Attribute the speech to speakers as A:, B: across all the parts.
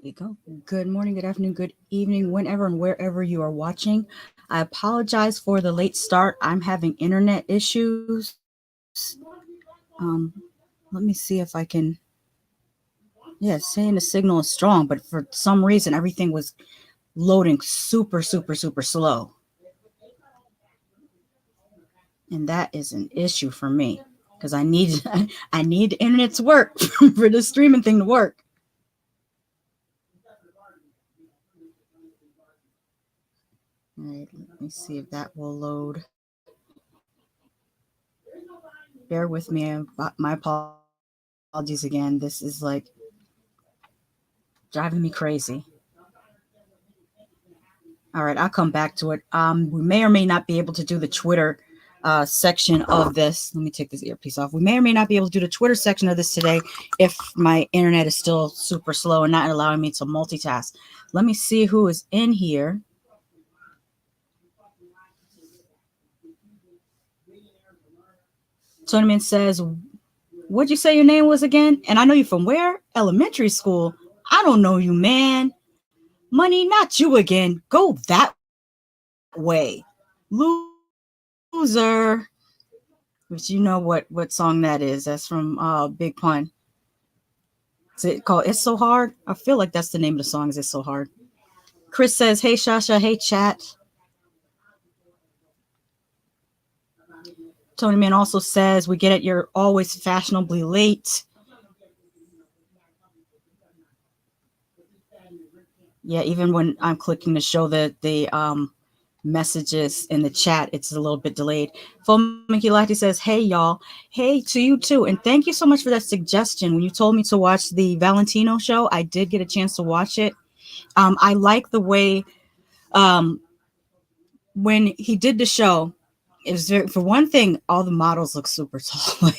A: You go. Good morning, good afternoon, good evening, whenever and wherever you are watching. I apologize for the late start. I'm having internet issues. Let me see if I can. Yeah, it's saying the signal is strong, but for some reason, everything was loading super slow. And that is an issue for me because I need I need the internet to work for the streaming thing to work. All right, let me see if that will load. Bear with me. My apologies again. This is like driving me crazy. All right, I'll come back to it. We may or may not be able to do the Twitter section of this. Let me take this earpiece off. We may or may not be able to do the Twitter section of this today if my internet is still super slow and not allowing me to multitask. Let me see who is in here. Tournament says, what'd you say your name was again? And I know you from where? Elementary school. I don't know you, man. Money, not you again. Go that way. Loser. Which you know what song that is. That's from Big Pun. Is it called It's So Hard? I feel like that's the name of the song, is It's So Hard. Chris says, hey Shasha, hey chat. Tony Man also says, we get it, you're always fashionably late. Yeah, even when I'm clicking to show the messages in the chat, it's a little bit delayed. Fomikilati says, hey y'all. Hey to you too. And thank you so much for that suggestion. When you told me to watch the Valentino show, I did get a chance to watch it. I like the way when he did the show, it was very, for one thing, all the models look super tall.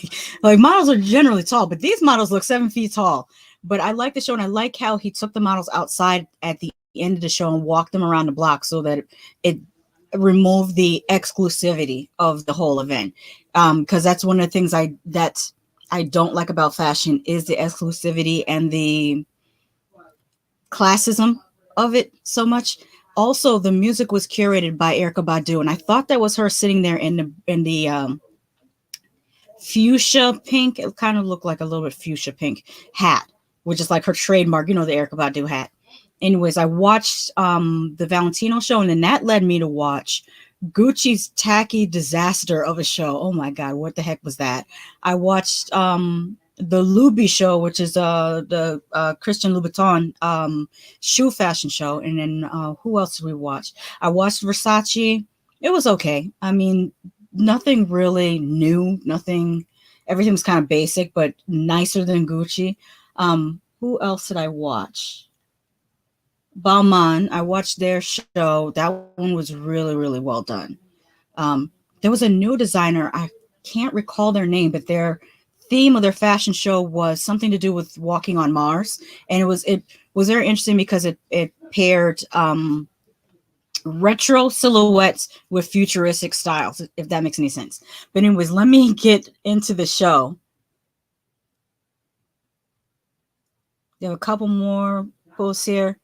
A: like models are generally tall, but these models look 7 feet tall. But I like the show, and I like how he took the models outside at the end of the show and walked them around the block so that it removed the exclusivity of the whole event. Because that's one of the things I don't like about fashion is the exclusivity and the classism of it so much. Also, the music was curated by Erica Badu, and I thought that was her sitting there in the fuchsia pink. It kind of looked like a little bit fuchsia pink hat, which is like her trademark, the Erica Badu hat. Anyways, I watched the Valentino show, and then that led me to watch Gucci's tacky disaster of a show. Oh my god, what the heck was that? I watched the Luby show, which is the Christian Louboutin shoe fashion show, and then who else did we watch? I watched Versace. It was okay. I mean, nothing really new, nothing. Everything was kind of basic, but nicer than Gucci. Who else did I watch? Balmain. I watched their show. That one was really, really well done. There was a new designer. I can't recall their name, but their theme of their fashion show was something to do with walking on Mars, and it was very interesting because it paired retro silhouettes with futuristic styles, if that makes any sense. But anyways, let me get into the show. There are a couple more posts here.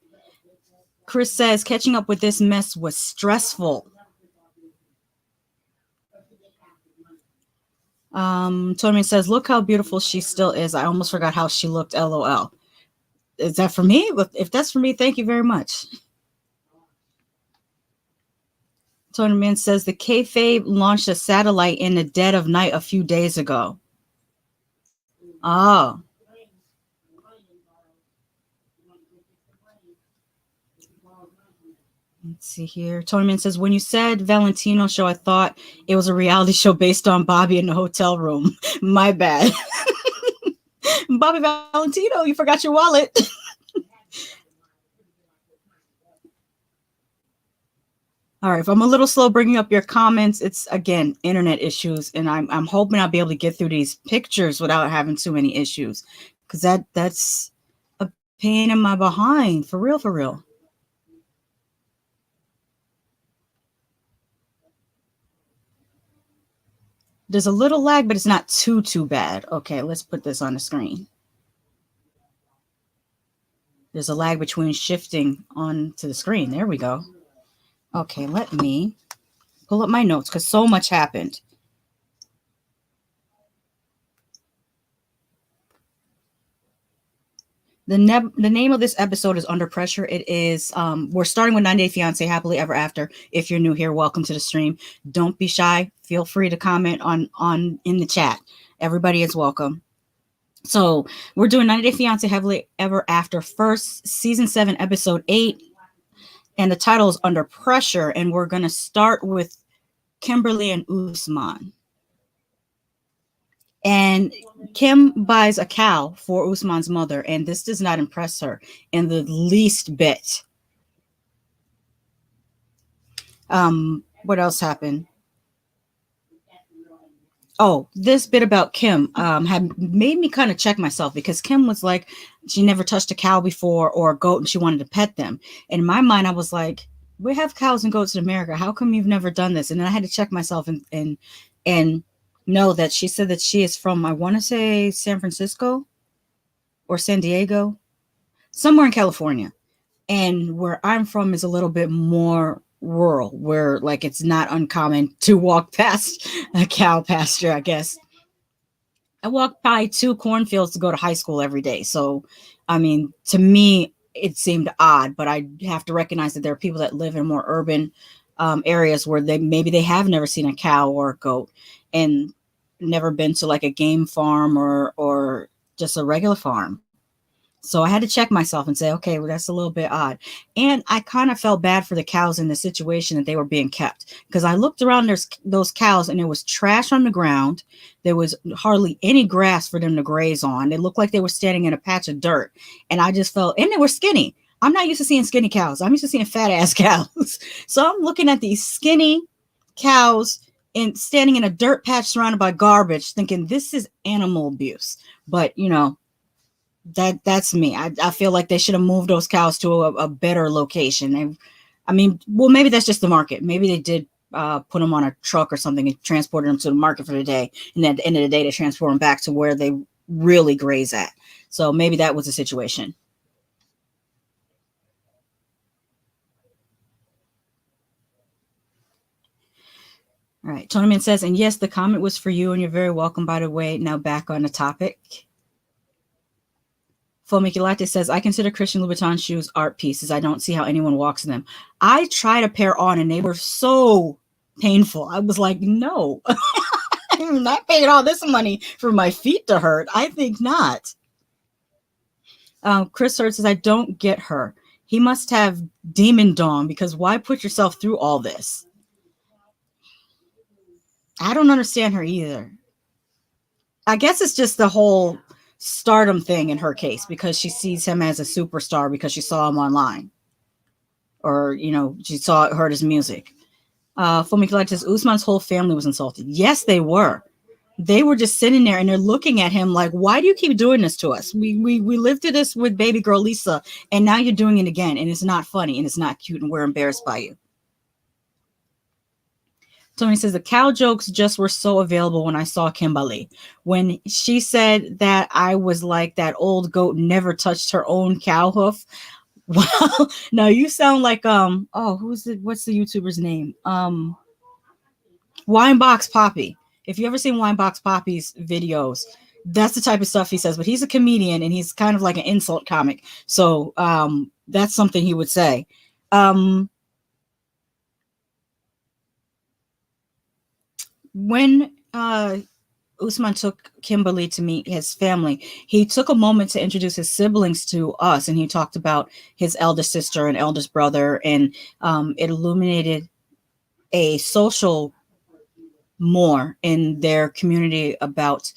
A: Chris says, catching up with this mess was stressful. Tony says, look how beautiful she still is. I almost forgot how she looked, LOL. Is that for me? If that's for me, thank you very much. Tony Man says, the kayfabe launched a satellite in the dead of night a few days ago. Oh. Let's see here. Tony Man says, when you said Valentino show, I thought it was a reality show based on Bobby in the hotel room. My bad. Bobby Valentino, you forgot your wallet. All right, if I'm a little slow bringing up your comments, it's, again, internet issues, and I'm hoping I'll be able to get through these pictures without having too many issues, because that's a pain in my behind, for real, for real. There's a little lag, but it's not too bad. Okay, let's put this on the screen. There's a lag between shifting onto the screen. There we go. Okay, let me pull up my notes because so much happened. The name of this episode is Under Pressure. It is, we're starting with 90 Day Fiance Happily Ever After. If you're new here, welcome to the stream. Don't be shy. Feel free to comment on in the chat. Everybody is welcome. So we're doing 90 Day Fiance Happily Ever After first, season 7, episode 8. And the title is Under Pressure. And we're going to start with Kimberly and Usman. And Kim buys a cow for Usman's mother, and this does not impress her in the least bit. What else happened? Oh, this bit about Kim had made me kind of check myself, because Kim was like, she never touched a cow before or a goat, and she wanted to pet them. And in my mind, I was like, we have cows and goats in America. How come you've never done this? And then I had to check myself and know that she said that she is from, I want to say, San Francisco or San Diego, somewhere in California. And where I'm from is a little bit more rural, where like it's not uncommon to walk past a cow pasture, I guess. I walk by 2 cornfields to go to high school every day. So, I mean, to me, it seemed odd, but I have to recognize that there are people that live in more urban areas where maybe they have never seen a cow or a goat and never been to like a game farm or just a regular farm. So I had to check myself and say, okay, well, that's a little bit odd. And I kind of felt bad for the cows in the situation that they were being kept, because I looked around those cows and there was trash on the ground. There was hardly any grass for them to graze on. It looked like they were standing in a patch of dirt. And I just felt, and they were skinny. I'm not used to seeing skinny cows. I'm used to seeing fat ass cows. So I'm looking at these skinny cows and standing in a dirt patch surrounded by garbage, thinking this is animal abuse. But, that's me. I feel like they should have moved those cows to a better location. I mean, well, maybe that's just the market. Maybe they did put them on a truck or something and transported them to the market for the day. And then at the end of the day, they transport them back to where they really graze at. So maybe that was the situation. All right. Tonyman says, and yes, the comment was for you, and you're very welcome, by the way. Now back on the topic. Fomiculate says, I consider Christian Louboutin shoes art pieces. I don't see how anyone walks in them. I tried a pair on, and they were so painful. I was like, no, I'm not paying all this money for my feet to hurt. I think not. Chris Hurd says, I don't get her. He must have demon dawn, because why put yourself through all this? I don't understand her either. I guess it's just the whole stardom thing in her case, because she sees him as a superstar because she saw him online, or, you know, she heard his music. Fomik says, Usman's whole family was insulted. Yes, they were. They were just sitting there and they're looking at him like, why do you keep doing this to us? We lived through this with baby girl Lisa, and now you're doing it again, and it's not funny and it's not cute, and we're embarrassed by you. Tony says, the cow jokes just were so available when I saw Kimberly. When she said that I was like that old goat never touched her own cow hoof. Well, no, you sound like, what's the YouTuber's name? Winebox Poppy. If you ever seen Winebox Poppy's videos, that's the type of stuff he says, but he's a comedian and he's kind of like an insult comic. So that's something he would say. When Usman took Kimberly to meet his family, he took a moment to introduce his siblings to us, and he talked about his eldest sister and eldest brother, and it illuminated a social more in their community about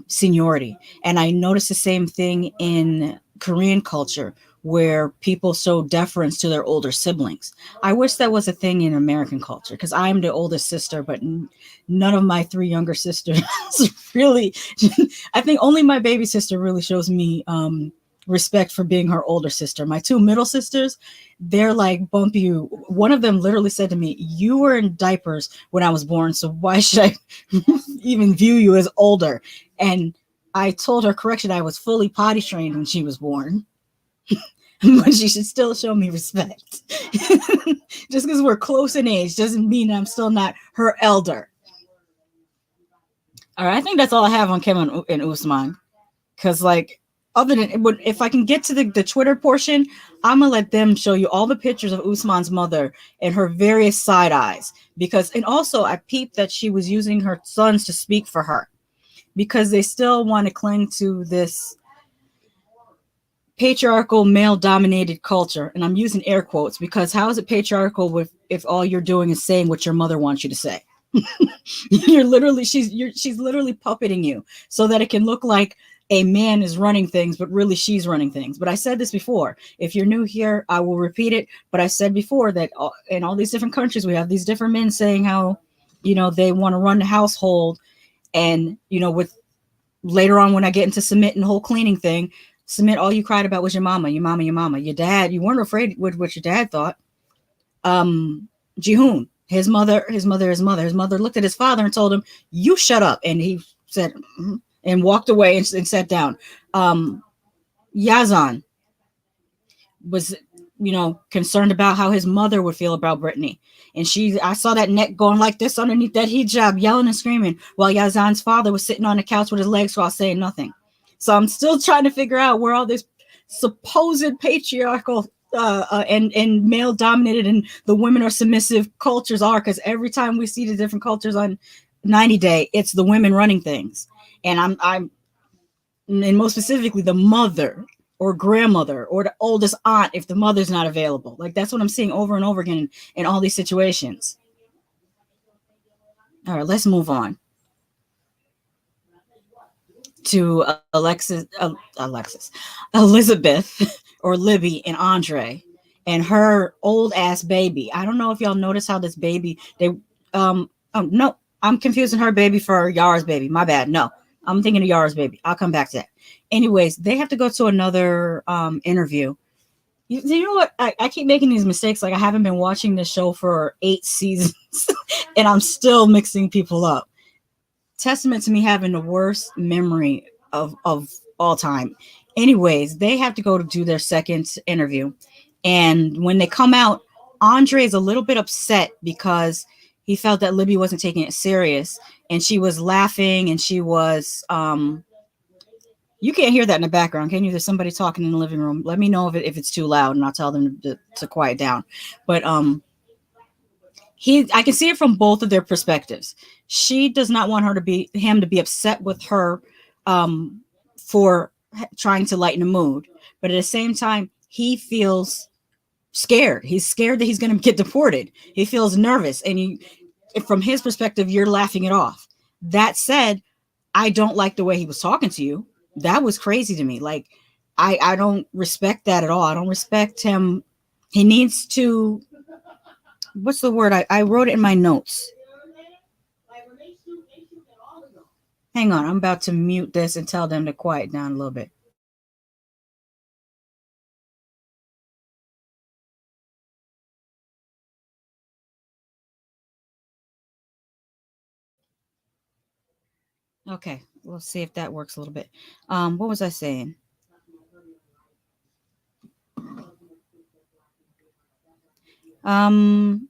A: seniority. And I noticed the same thing in Korean culture, where people show deference to their older siblings. I wish that was a thing in American culture, because I'm the oldest sister, but none of my three younger sisters really, I think only my baby sister really shows me respect for being her older sister. My two middle sisters, they're like, bump you. One of them literally said to me, you were in diapers when I was born, so why should I even view you as older? And I told her, correction, I was fully potty trained when she was born. But she should still show me respect. Just because we're close in age doesn't mean I'm still not her elder. All right, I think that's all I have on Kim and Usman. Because, like, other than, if I can get to the Twitter portion, I'm going to let them show you all the pictures of Usman's mother and her various side eyes. And also, I peeped that she was using her sons to speak for her, because they still want to cling to this patriarchal, male-dominated culture. And I'm using air quotes, because how is it patriarchal if all you're doing is saying what your mother wants you to say? She's literally puppeting you so that it can look like a man is running things, but really she's running things. But I said this before. If you're new here, I will repeat it. But I said before that in all these different countries, we have these different men saying how, they want to run the household. And, with later on, when I get into Submit and the whole cleaning thing, Submit, all you cried about was your mama. Your dad, you weren't afraid with what your dad thought. Jihoon, his mother looked at his father and told him, you shut up. And he said, mm-hmm, and walked away and sat down. Yazan was, concerned about how his mother would feel about Brittany. And I saw that neck going like this underneath that hijab, yelling and screaming, while Yazan's father was sitting on the couch with his legs crossed saying nothing. So I'm still trying to figure out where all this supposed patriarchal and male dominated and the women are submissive cultures are, because every time we see the different cultures on 90 Day, it's the women running things. And I'm and most specifically the mother or grandmother or the oldest aunt if the mother's not available. Like, that's what I'm seeing over and over again in all these situations. All right, let's move on to Elizabeth or Libby and Andre and her old ass baby. I don't know if y'all notice how this baby, no, I'm confusing her baby for Yara's baby. My bad. No, I'm thinking of Yara's baby. I'll come back to that. Anyways, they have to go to another interview. You know what? I keep making these mistakes. Like I haven't been watching this show for 8 seasons, and I'm still mixing people up. Testament to me having the worst memory of all time. Anyways, they have to go to do their second interview, and when they come out, Andre is a little bit upset because he felt that Libby wasn't taking it serious, and she was laughing, and she was you can't hear that in the background, can you? There's somebody talking in the living room. Let me know if it's too loud, and I'll tell them to quiet down. But I can see it from both of their perspectives. She does not want him to be upset with her um, for trying to lighten the mood, but at the same time, he feels scared. He's scared that he's going to get deported. He feels nervous, and from his perspective, you're laughing it off. That said, I don't like the way he was talking to you. That was crazy to me. Like, I don't respect that at all. I don't respect him. He needs to, what's the word? I wrote it in my notes. Hang on. I'm about to mute this and tell them to quiet down a little bit. Okay. We'll see if that works a little bit. What was I saying? Um,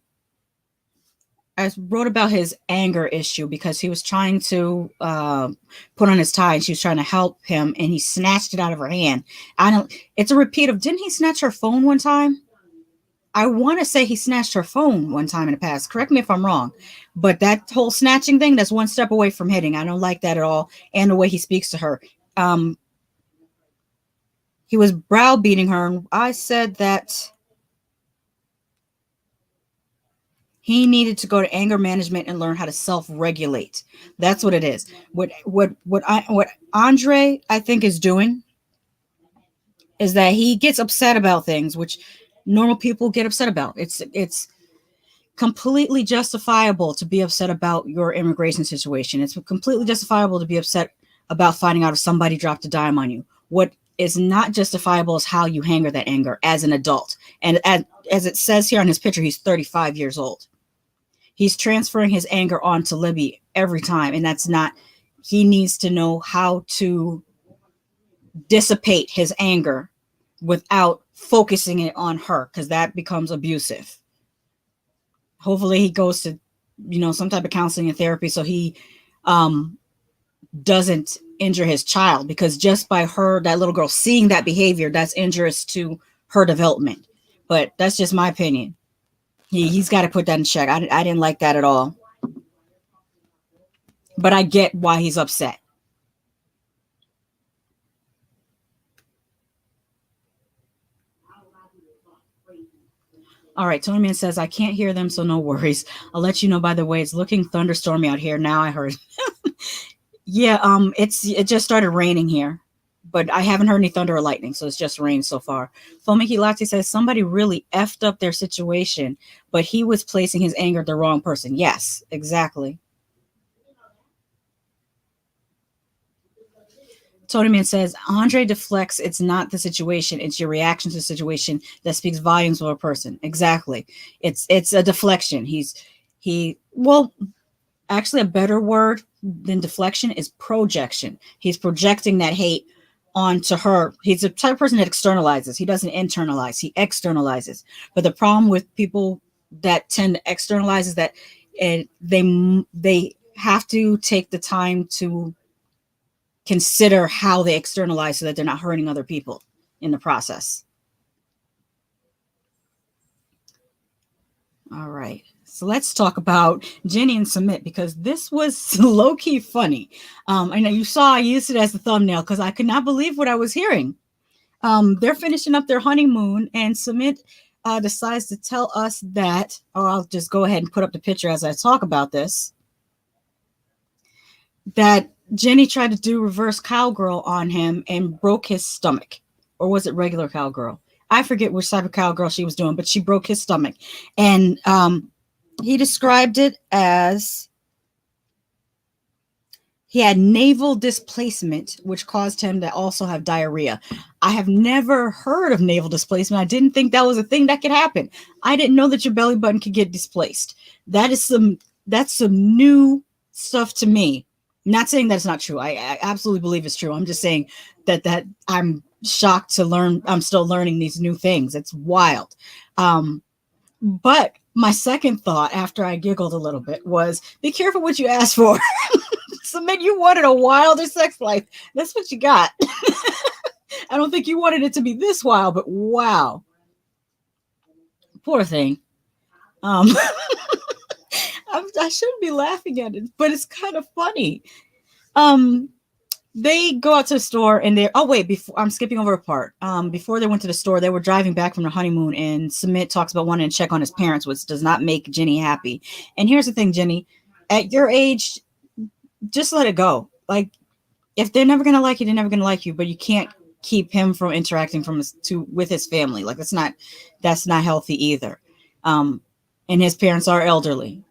A: I wrote about his anger issue because he was trying to put on his tie and she was trying to help him and he snatched it out of her hand. I don't. It's a repeat of didn't he snatch her phone one time? I want to say he snatched her phone one time in the past. Correct me if I'm wrong, but that whole snatching thing, that's one step away from hitting. I don't like that at all. And the way he speaks to her, um, he was browbeating her. And I said that he needed to go to anger management and learn how to self-regulate. That's what it is. What Andre I think is doing is that he gets upset about things which normal people get upset about. It's completely justifiable to be upset about your immigration situation. It's completely justifiable to be upset about finding out if somebody dropped a dime on you. What is not justifiable is how you handle that anger as an adult. And as it says here on his picture, he's 35 years old. He's transferring his anger onto Libby every time, and that's not. He needs to know how to dissipate his anger without focusing it on her, because that becomes abusive. Hopefully he goes to some type of counseling and therapy so he um doesn't injure his child, because just by that little girl seeing that behavior, that's injurious to her development. But that's just my opinion. He's got to put that in check. I didn't like that at all, but I get why he's upset. All right, Tony Man says I can't hear them, so no worries. I'll let you know. By the way, it's looking thunderstormy out here now. I heard. Yeah, it just started raining here, but I haven't heard any thunder or lightning, so it's just rain so far. Fomiki Latte says somebody really effed up their situation, but he was placing his anger at the wrong person. Yes, exactly. Tony Man says Andre deflects. It's not the situation; it's your reaction to the situation that speaks volumes of a person. Exactly. It's a deflection. Well, actually, a better word than deflection is projection. He's projecting that hate onto her. He's the type of person that externalizes. He doesn't internalize. He externalizes. But the problem with people that tend to externalize is that they have to take the time to consider how they externalize so that they're not hurting other people in the process. All right. So let's talk about Jenny and Submit, because this was low key funny. I know you saw I used it as the thumbnail because I could not believe what I was hearing. They're finishing up their honeymoon, and Submit decides to tell us that, or I'll just go ahead and put up the picture as I talk about this, that Jenny tried to do reverse cowgirl on him and broke his stomach. Or was it regular cowgirl? I forget which type of cowgirl she was doing, but she broke his stomach. And he described it as He had naval displacement, which caused him to also have diarrhea. I have never heard of naval displacement. I didn't think that was a thing that could happen. I didn't know that your belly button could get displaced. That's some new stuff to me. Not saying that's not true. I absolutely believe it's true. I'm just saying that I'm shocked to learn. I'm still learning these new things. It's wild. But my second thought after I giggled a little bit was be careful what you ask for. Submit, you wanted a wilder sex life. That's what you got. I don't think you wanted it to be this wild, but wow. Poor thing. I shouldn't be laughing at it, but it's kind of funny. They go out to the store and they're before I'm skipping over a part. Before they went to the store, they were driving back from their honeymoon, and Submit talks about wanting to check on his parents, which does not make Jenny happy. And here's the thing, Jenny, at your age, just let it go. Like, if they're never gonna like you, they're never gonna like you, but you can't keep him from interacting with his family. Like, that's not healthy either. And his parents are elderly.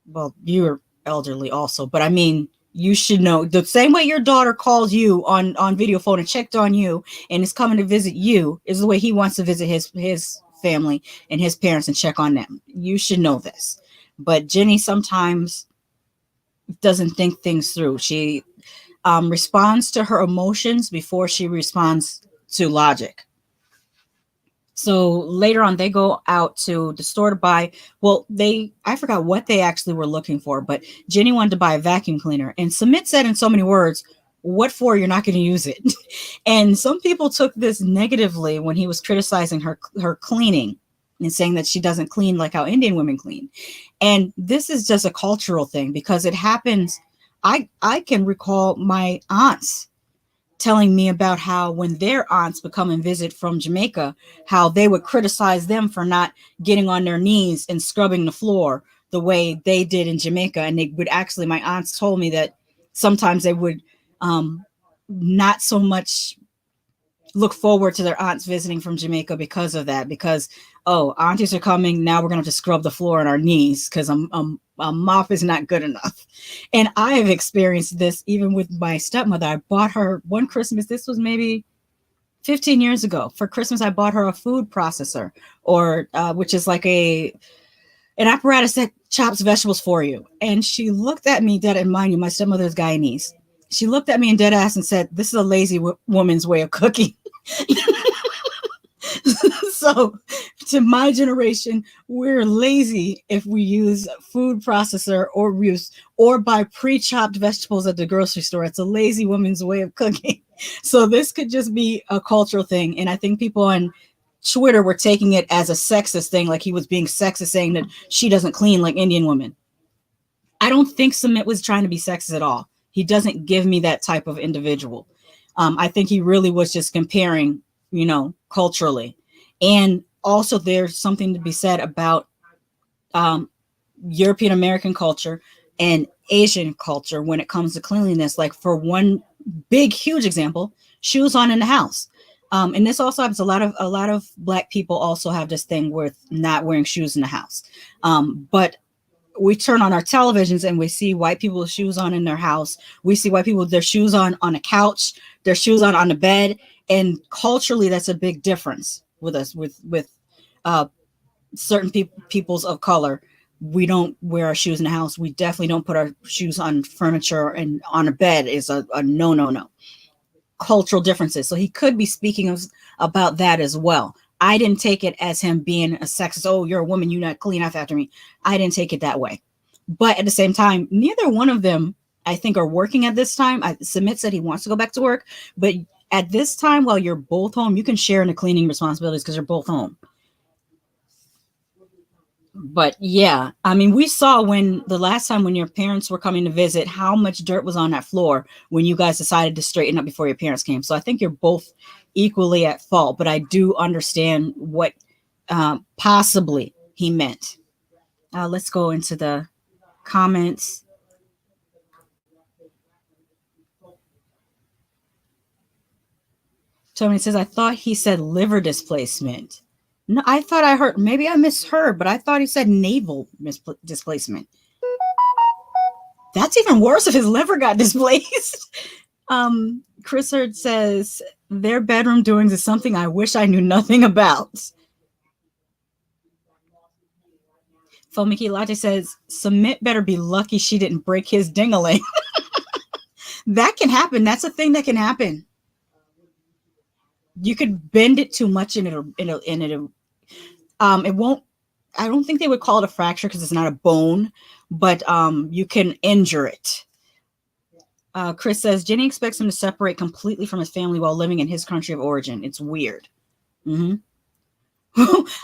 A: Well, you're elderly also, but I mean, you should know the same way your daughter calls you on video phone and checked on you and is coming to visit you is the way he wants to visit his family and his parents and check on them. You should know this. But Jenny sometimes doesn't think things through. She responds to her emotions before she responds to logic. So later on, they go out to the store to buy. I forgot what they actually were looking for, but Jenny wanted to buy a vacuum cleaner. And Submit said in so many words, what for? You're not going to use it. And some people took this negatively when he was criticizing her cleaning and saying that she doesn't clean like how Indian women clean. And this is just a cultural thing because it happens. I can recall my aunts telling me about how when their aunts would come and visit from Jamaica, how they would criticize them for not getting on their knees and scrubbing the floor the way they did in Jamaica. And they would actually, my aunts told me that sometimes they would not so much look forward to their aunts visiting from Jamaica because of that, because, oh, aunties are coming, now we're going to have to scrub the floor on our knees because a mop is not good enough. And I have experienced this even with my stepmother. I bought her one Christmas, this was maybe 15 years ago. For Christmas, I bought her a food processor, or which is like an apparatus that chops vegetables for you. And she looked at me dead, and mind you, my stepmother is Guyanese. She looked at me in dead ass and said, "This is a lazy woman's way of cooking." So to my generation, we're lazy if we use food processor or buy pre-chopped vegetables at the grocery store. It's a lazy woman's way of cooking. So this could just be a cultural thing. And I think people on Twitter were taking it as a sexist thing, like he was being sexist, saying that she doesn't clean like Indian women. I don't think Submit was trying to be sexist at all. He doesn't give me that type of individual. I think he really was just comparing, culturally. And also there's something to be said about European American culture and Asian culture when it comes to cleanliness. Like, for one big, huge example, shoes on in the house. And this also happens. A lot of Black people also have this thing with not wearing shoes in the house. But we turn on our televisions and we see white people with shoes on in their house. We see white people with their shoes on a couch, their shoes on the bed. And culturally, that's a big difference with us, with certain peoples of color. We don't wear our shoes in the house. We definitely don't put our shoes on furniture, and on a bed is a no. Cultural differences. So he could be speaking about that as well. I didn't take it as him being a sexist. Oh, you're a woman, you not clean up after me. I didn't take it that way. But at the same time, neither one of them, I think, are working at this time. Submit said he wants to go back to work, but at this time, while you're both home, you can share in the cleaning responsibilities because you're both home. But yeah, I mean, we saw when the last time when your parents were coming to visit, how much dirt was on that floor when you guys decided to straighten up before your parents came. So I think you're both equally at fault, but I do understand what possibly he meant. Let's go into the comments. Tony says, I thought he said liver displacement. No, I thought I heard, maybe I misheard, but I thought he said naval displacement. That's even worse if his liver got displaced. Chris Hurd says their bedroom doings is something I wish I knew nothing about. Fomiki Latte says Submit better be lucky she didn't break his dingaling. That can happen. That's a thing that can happen. You could bend it too much and it won't. I don't think they would call it a fracture because it's not a bone, but you can injure it. Chris says Jenny expects him to separate completely from his family while living in his country of origin. It's weird. Mm-hmm.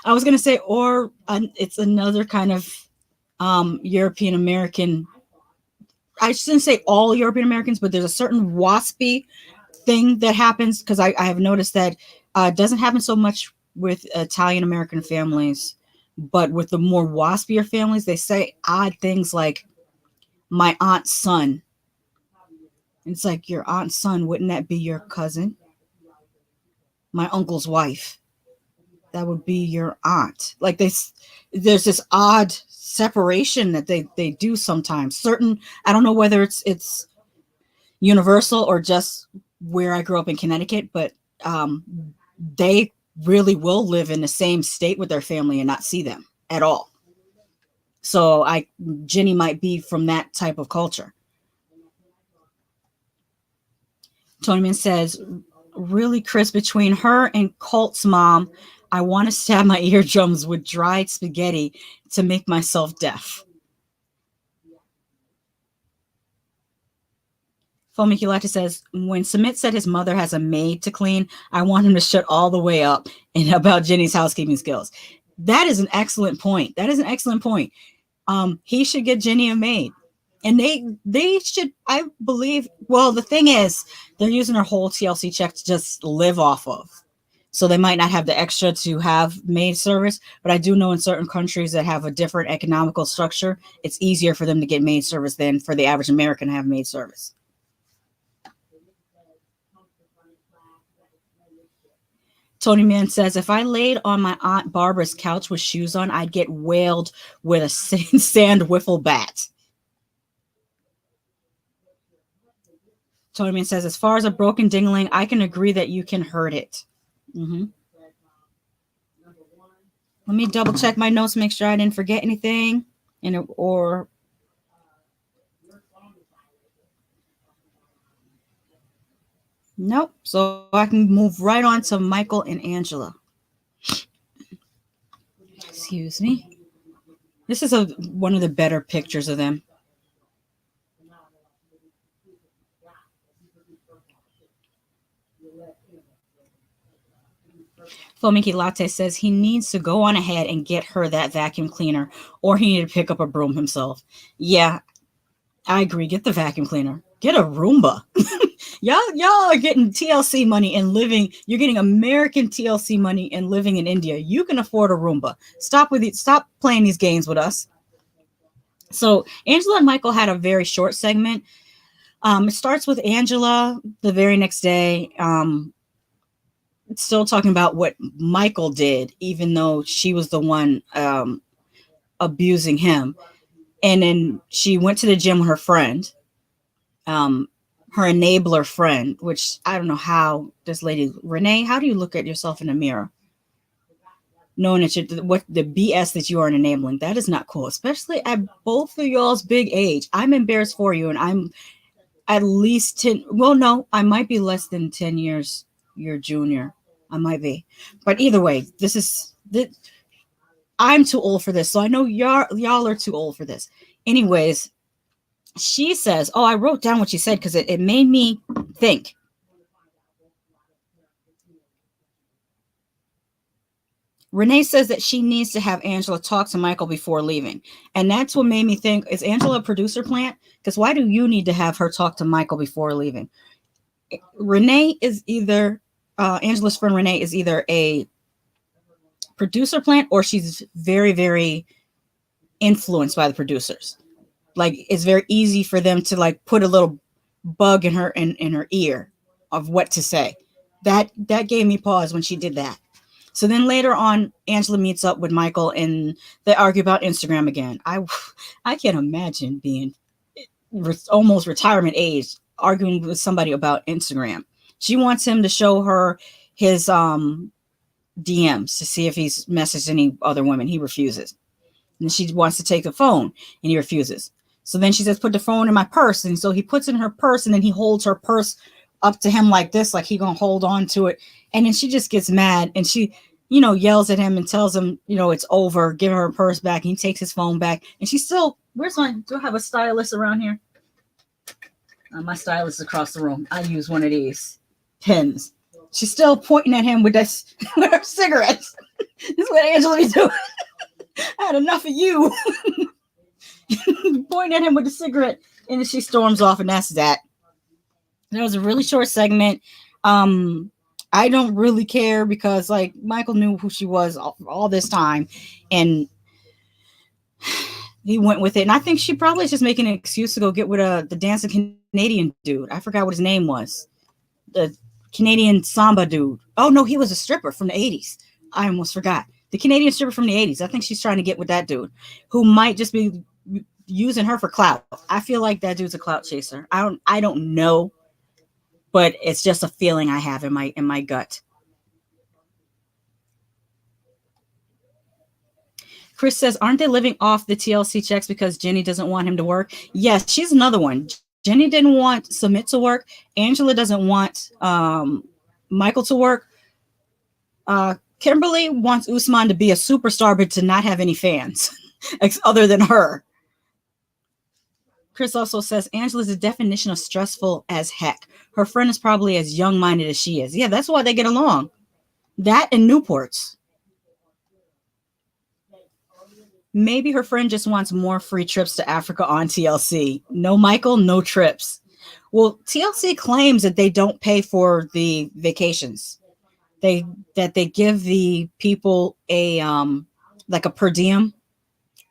A: I was gonna say, or it's another kind of European American. I shouldn't say all European Americans, but there's a certain waspy thing that happens because I have noticed that it doesn't happen so much with Italian American families, but with the more waspier families, they say odd things like my aunt's son. It's like your aunt's son, wouldn't that be your cousin? My uncle's wife, that would be your aunt. Like there's this odd separation that they do sometimes. Certain, I don't know whether it's universal or just where I grew up in Connecticut, but they really will live in the same state with their family and not see them at all. So Jenny might be from that type of culture. Tonyman says, really, Chris, between her and Colt's mom, I want to stab my eardrums with dried spaghetti to make myself deaf. Fomiculata says, when Submit said his mother has a maid to clean, I want him to shut all the way up and about Jenny's housekeeping skills. That is an excellent point. He should get Jenny a maid. And they should, I believe, well, the thing is, they're using their whole TLC check to just live off of. So they might not have the extra to have maid service, but I do know in certain countries that have a different economical structure, it's easier for them to get maid service than for the average American to have maid service. Tony Man says, if I laid on my Aunt Barbara's couch with shoes on, I'd get whaled with a sand wiffle bat. Tony Man says, as far as a broken dingling, I can agree that you can hurt it. Mm-hmm. Let me double check my notes, make sure I didn't forget anything. Nope. So I can move right on to Michael and Angela. Excuse me. This is one of the better pictures of them. Fomiki Latte says he needs to go on ahead and get her that vacuum cleaner, or he needs to pick up a broom himself. Yeah, I agree. Get the vacuum cleaner. Get a Roomba. y'all are getting TLC money and living. You're getting American TLC money and living in India. You can afford a Roomba. Stop playing these games with us. So Angela and Michael had a very short segment. It starts with Angela the very next day. Still talking about what Michael did, even though she was the one abusing him. And then she went to the gym with her friend, her enabler friend, which I don't know how this lady, Renee, how do you look at yourself in the mirror? Knowing that what the BS that you are enabling, that is not cool, especially at both of y'all's big age. I'm embarrassed for you, and I'm at least 10. Well, no, I might be less than 10 years your junior. I might be. But either way, I'm too old for this. So I know y'all are too old for this. Anyways, she says, oh, I wrote down what she said because it made me think. Renee says that she needs to have Angela talk to Michael before leaving. And that's what made me think, is Angela a producer plant? Because why do you need to have her talk to Michael before leaving? Renee is either... Angela's friend Renee is either a producer plant or she's very, very influenced by the producers. Like it's very easy for them to like put a little bug in her ear of what to say. That gave me pause when she did that. So then later on, Angela meets up with Michael and they argue about Instagram again. I can't imagine being almost retirement age, arguing with somebody about Instagram. She wants him to show her his DMs to see if he's messaged any other women. He refuses. And she wants to take the phone, and he refuses. So then she says, put the phone in my purse. And so he puts it in her purse, and then he holds her purse up to him like this, like he gonna hold on to it. And then she just gets mad, and she, yells at him and tells him, it's over, give her purse back. And he takes his phone back, and she's still, do I have a stylist around here? My stylist is across the room. I use one of these pens. She's still pointing at him with this with her cigarettes. This is what Angela be doing. I had enough of you. Pointing at him with a cigarette, and then she storms off, and that's that. That was a really short segment. I don't really care because, like, Michael knew who she was all this time, and he went with it. And I think she probably is just making an excuse to go get with the dancing Canadian dude. I forgot what his name was. The Canadian samba dude. Oh, no, he was a stripper from the 80s. I almost forgot. The Canadian stripper from the 80s. I think she's trying to get with that dude who might just be using her for clout. I feel like that dude's a clout chaser. I don't know, but it's just a feeling I have in my gut. Chris says, aren't they living off the TLC checks because Jenny doesn't want him to work? Yes, she's another one. Jenny didn't want Sumit to work. Angela doesn't want Michael to work. Kimberly wants Usman to be a superstar, but to not have any fans other than her. Chris also says, Angela's the definition of stressful as heck. Her friend is probably as young-minded as she is. Yeah, that's why they get along. That and Newports. Maybe her friend just wants more free trips to Africa on TLC. No Michael, no trips. Well, TLC claims that they don't pay for the vacations. That they give the people a like a per diem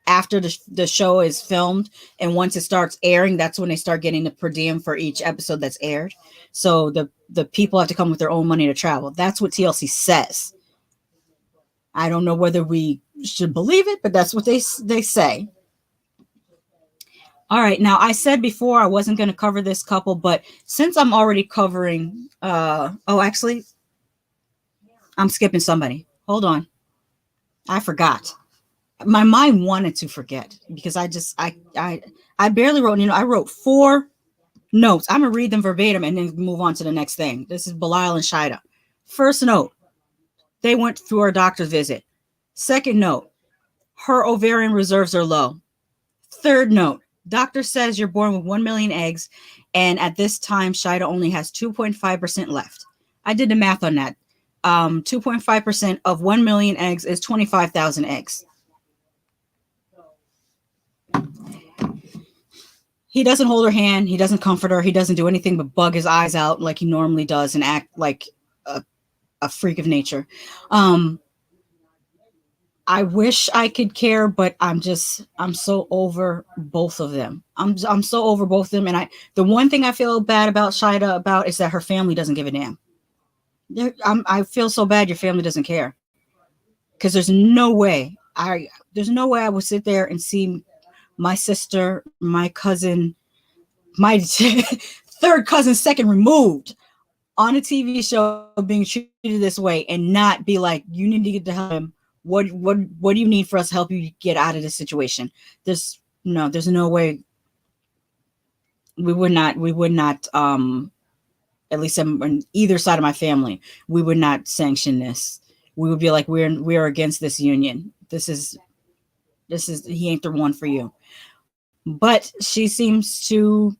A: after the show is filmed, and once it starts airing, that's when they start getting the per diem for each episode that's aired. So the people have to come with their own money to travel. That's what TLC says. I don't know whether we should believe it, but that's what they say. All right. Now, I said before I wasn't going to cover this couple, but since I'm already covering, actually, I'm skipping somebody. Hold on. I forgot. My mind wanted to forget because I barely wrote, I wrote 4 notes. I'm going to read them verbatim and then move on to the next thing. This is Belial and Shida. First note, they went through her doctor's visit. Second note, her ovarian reserves are low. Third note, doctor says you're born with 1 million eggs, and at this time, Shida only has 2.5% left. I did the math on that. 2.5% of 1 million eggs is 25,000 eggs. He doesn't hold her hand. He doesn't comfort her. He doesn't do anything but bug his eyes out like he normally does and act like a freak of nature. I wish I could care, but I'm so over both of them. I'm so over both of them. And the one thing I feel bad about Shida about is that her family doesn't give a damn. I feel so bad your family doesn't care. Because there's no way I would sit there and see my sister, my cousin, my third cousin, second removed on a TV show being treated this way and not be like, you need to get to help him. What do you need for us to help you get out of this situation? There's no way we would not at least on either side of my family, we would not sanction this. We would be like, we're against this union. This is he ain't the one for you. But she seems to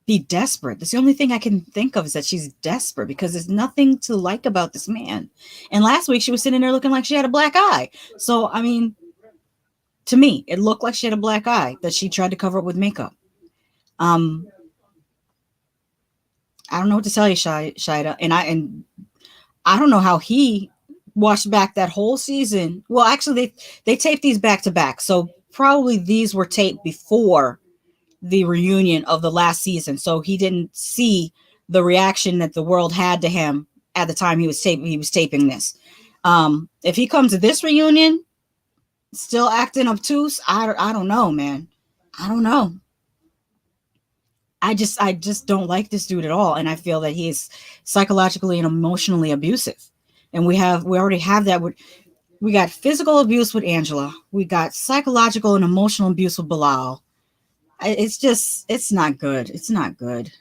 A: be desperate. That's the only thing I can think of is that she's desperate because there's nothing to like about this man. And last week she was sitting there looking like she had a black eye. So, I mean, to me, it looked like she had a black eye that she tried to cover up with makeup. I don't know what to tell you, Shida. And I don't know how he watched back that whole season. Well, actually, they taped these back to back. So probably these were taped before the reunion of the last season. So he didn't see the reaction that the world had to him at the time he was taping this. If he comes to this reunion still acting obtuse, I don't know, man. I don't know. I just don't like this dude at all, and I feel that he's psychologically and emotionally abusive. And we already have that with we got physical abuse with Angela. We got psychological and emotional abuse with Bilal. It's just it's not good. It's not good.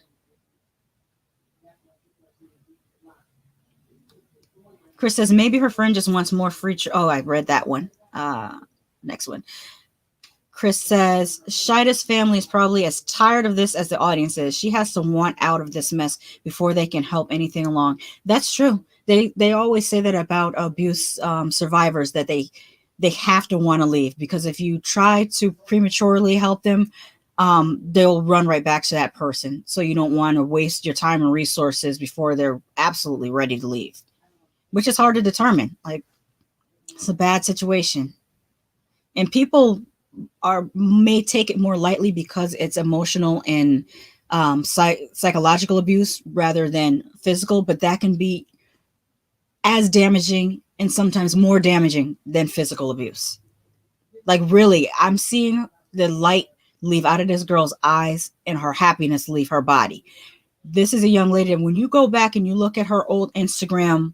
A: Chris says maybe her friend just wants more free. Oh, I read that one. Next one. Chris says Shida's family is probably as tired of this as the audience is. She has to want out of this mess before they can help anything along. That's true. They always say that about abuse survivors, that they have to want to leave, because if you try to prematurely help them, they'll run right back to that person. So you don't want to waste your time and resources before they're absolutely ready to leave, which is hard to determine. Like, it's a bad situation, and people are may take it more lightly because it's emotional and psychological abuse rather than physical, but that can be as damaging and sometimes more damaging than physical abuse. Like, really, I'm seeing the light leave out of this girl's eyes and her happiness leave her body. This is a young lady, and when you go back and you look at her old Instagram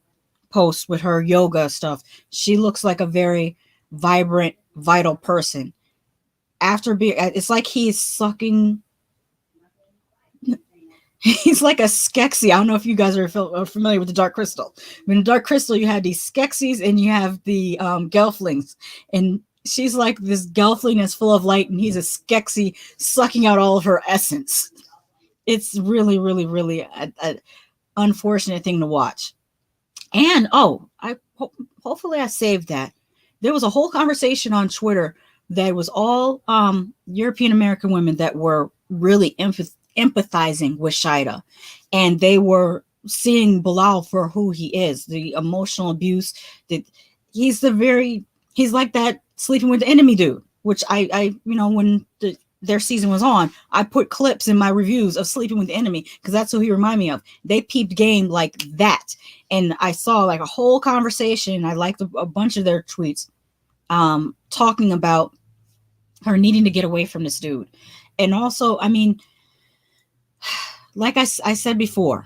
A: posts with her yoga stuff, she looks like a very vibrant, vital person. After being, it's like he's sucking. He's like a Skeksis. I don't know if you guys are familiar with the Dark Crystal. In the Dark Crystal, you have these Skeksis and you have the Gelflings, and she's like this Gelfling that's full of light, and he's a Skeksis sucking out all of her essence. It's really, really, really a unfortunate thing to watch. And hopefully I saved that. There was a whole conversation on Twitter that was all European American women that were really empathizing with Shida, and they were seeing Bilal for who he is, the emotional abuse that he's like that sleeping with the enemy dude, which I when their season was on, I put clips in my reviews of Sleeping with the Enemy because that's who he reminded me of. They peeped game like that, and I saw like a whole conversation. I liked a bunch of their tweets talking about her needing to get away from this dude. And also, I mean, like I said before,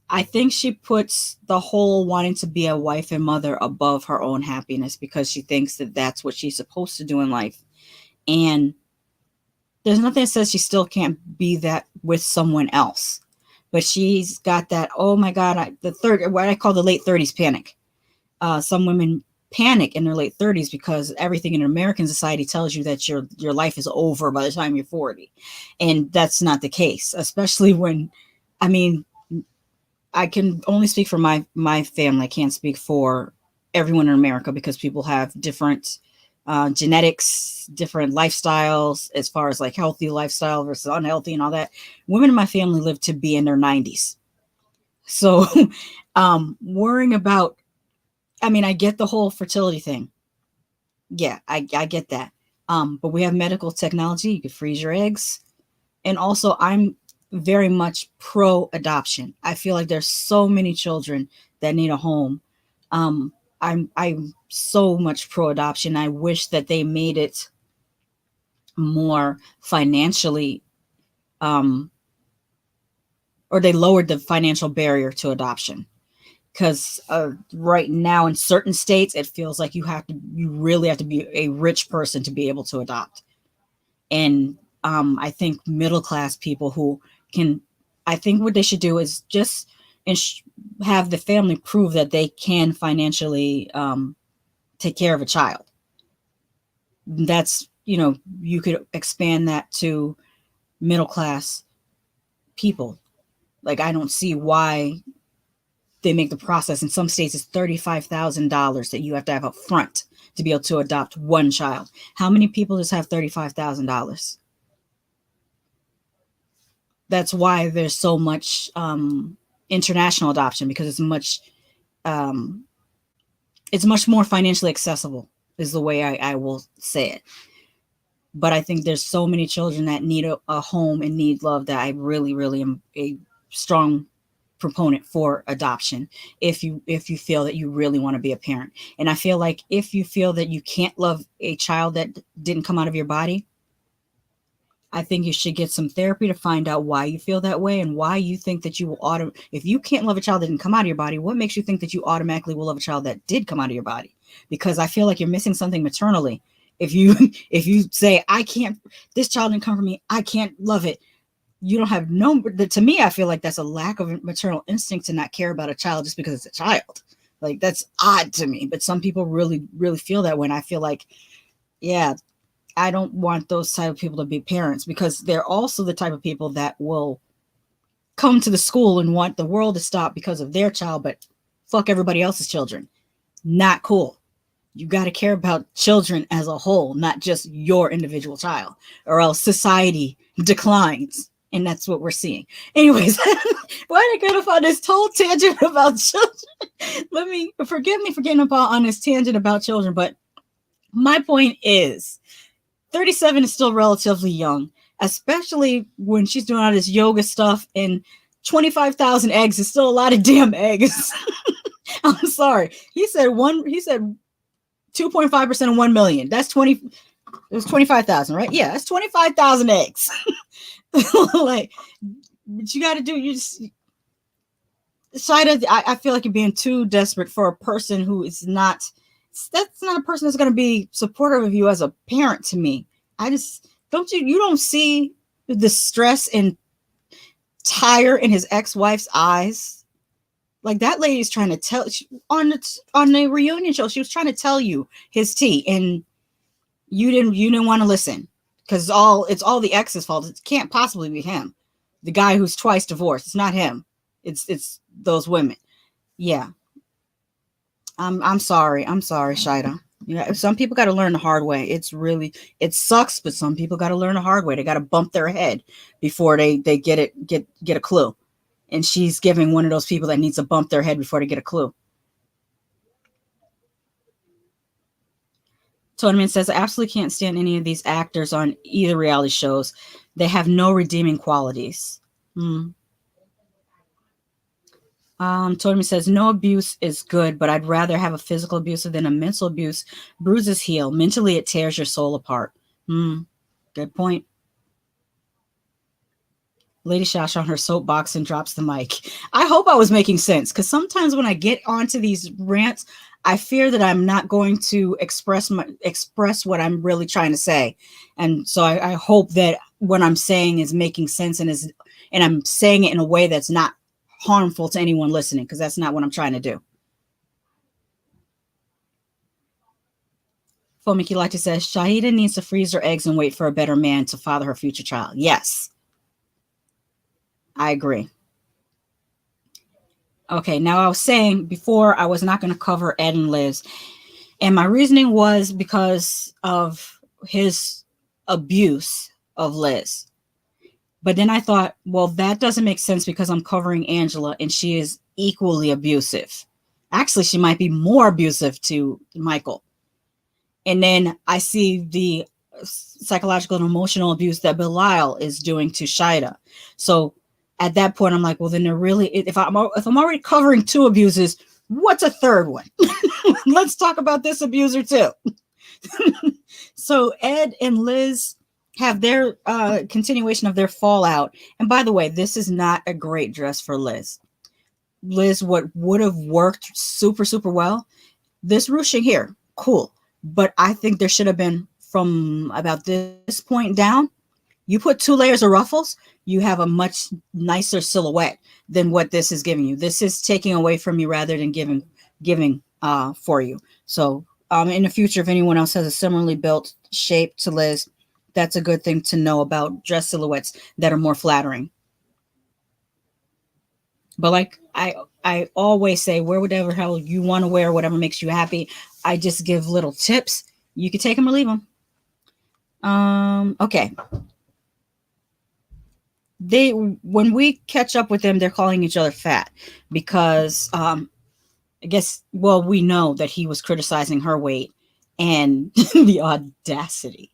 A: I think she puts the whole wanting to be a wife and mother above her own happiness because she thinks that that's what she's supposed to do in life. And there's nothing that says she still can't be that with someone else. But she's got that, oh my God, what I call the late 30s panic. Some women panic in their late 30s because everything in American society tells you that your life is over by the time you're 40. And that's not the case, especially when, I mean, I can only speak for my family. I can't speak for everyone in America because people have different genetics, different lifestyles as far as like healthy lifestyle versus unhealthy and all that. Women in my family live to be in their 90s. So worrying about, I mean, I get the whole fertility thing. Yeah, I get that. But we have medical technology. You could freeze your eggs. And also, I'm very much pro adoption. I feel like there's so many children that need a home. I'm so much pro adoption. I wish that they made it more financially, um, or they lowered the financial barrier to adoption. Because right now, in certain states, it feels like you really have to be a rich person to be able to adopt. And I think middle class people who can, I think what they should do is just have the family prove that they can financially take care of a child. That's, you could expand that to middle class people. Like, I don't see why they make the process in some states it's $35,000 that you have to have up front to be able to adopt one child. How many people just have $35,000? That's why there's so much international adoption, because um, it's much more financially accessible, is the way I will say it. But I think there's so many children that need a home and need love that I really, really am a strong proponent for adoption if you feel that you really want to be a parent. And I feel like if you feel that you can't love a child that didn't come out of your body, I think you should get some therapy to find out why you feel that way and why you think that you will if you can't love a child that didn't come out of your body, what makes you think that you automatically will love a child that did come out of your body? Because I feel like you're missing something maternally. If you if you say, I can't, this child didn't come from me, I can't love it. You don't have no, to me, I feel like that's a lack of maternal instinct to not care about a child just because it's a child. Like, that's odd to me, but some people really, really feel that way. And I feel like, yeah, I don't want those type of people to be parents, because they're also the type of people that will come to the school and want the world to stop because of their child, but fuck everybody else's children. Not cool. You got to care about children as a whole, not just your individual child, or else society declines. And that's what we're seeing. Anyways, why did I get on this whole tangent about children? Forgive me for getting on this tangent about children, but my point is 37 is still relatively young, especially when she's doing all this yoga stuff, and 25,000 eggs is still a lot of damn eggs. I'm sorry. He said 2.5% of 1 million. That's 20. It was 25,000, right? Yeah, that's 25,000 eggs. Like, what you got to do, you just, I feel like you're being too desperate for a person who is not, that's not a person that's going to be supportive of you as a parent to me. I just, you don't see the stress and tire in his ex-wife's eyes. Like, that lady's trying to tell, on the reunion show, she was trying to tell you his tea, and you didn't want to listen, because it's all the ex's fault. It can't possibly be him, the guy who's twice divorced. It's not him. It's those women. Yeah. I'm sorry, Shida. You know, some people got to learn the hard way. It sucks, but some people got to learn the hard way. They got to bump their head before they get a clue. And she's giving one of those people that needs to bump their head before they get a clue. Toteman says, I absolutely can't stand any of these actors on either reality shows. They have no redeeming qualities. Toteman says, no abuse is good, but I'd rather have a physical abuse than a mental abuse. Bruises heal. Mentally, it tears your soul apart. Good point. Lady Shash on her soapbox and drops the mic. I hope I was making sense, because sometimes when I get onto these rants, I fear that I'm not going to express what I'm really trying to say. And so I hope that what I'm saying is making sense, and I'm saying it in a way that's not harmful to anyone listening, because that's not what I'm trying to do. Fomiki Lighty says, Shahida needs to freeze her eggs and wait for a better man to father her future child. Yes. I agree. Okay, now I was saying before I was not going to cover Ed and Liz. And my reasoning was because of his abuse of Liz. But then I thought, well, that doesn't make sense, because I'm covering Angela and she is equally abusive. Actually, she might be more abusive to Michael. And then I see the psychological and emotional abuse that Belial is doing to Shida. So at that point, I'm like, well, then they're really, if I'm already covering two abuses, what's a third one? Let's talk about this abuser too. So Ed and Liz have their continuation of their fallout. And by the way, this is not a great dress for Liz. Liz, what would have worked super, super well, this ruching here, cool. But I think there should have been, from about this point down, you put 2 layers of ruffles, you have a much nicer silhouette than what this is giving you. This is taking away from you rather than giving for you. So in the future, if anyone else has a similarly built shape to Liz, that's a good thing to know about dress silhouettes that are more flattering. But like I always say, wear whatever hell you want to wear, whatever makes you happy. I just give little tips. You can take them or leave them. Okay. When we catch up with them, they're calling each other fat because I guess, well, we know that he was criticizing her weight, and the audacity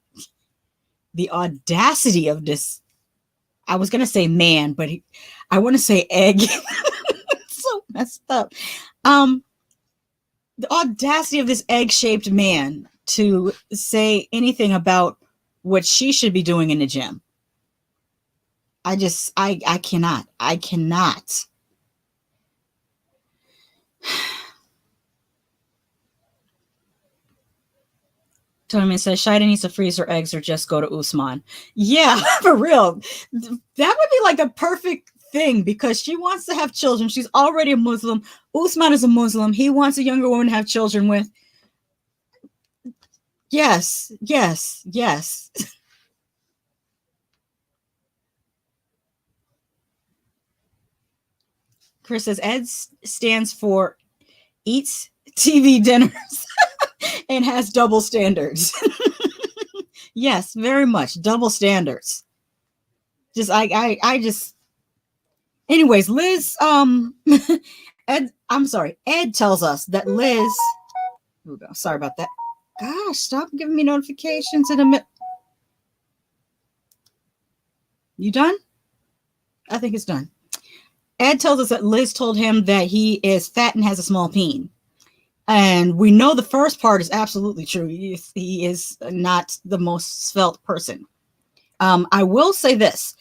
A: of this, I was going to say man, but I want to say egg. so messed up. Um, the audacity of this egg-shaped man to say anything about what she should be doing in the gym. I cannot. I cannot. Tony says Shida needs to freeze her eggs or just go to Usman. Yeah, for real. That would be like the perfect thing because she wants to have children. She's already a Muslim. Usman is a Muslim. He wants a younger woman to have children with. Yes, yes, yes. Chris says Ed stands for eats TV dinners and has double standards. Yes, very much double standards. Just I just. Anyways, Liz. Ed. I'm sorry. Ed tells us that Liz. Here we go. Sorry about that. Gosh, stop giving me notifications in a minute. You done? I think it's done. Ed tells us that Liz told him that he is fat and has a small peen. And we know the first part is absolutely true. He is not the most svelte person. I will say this.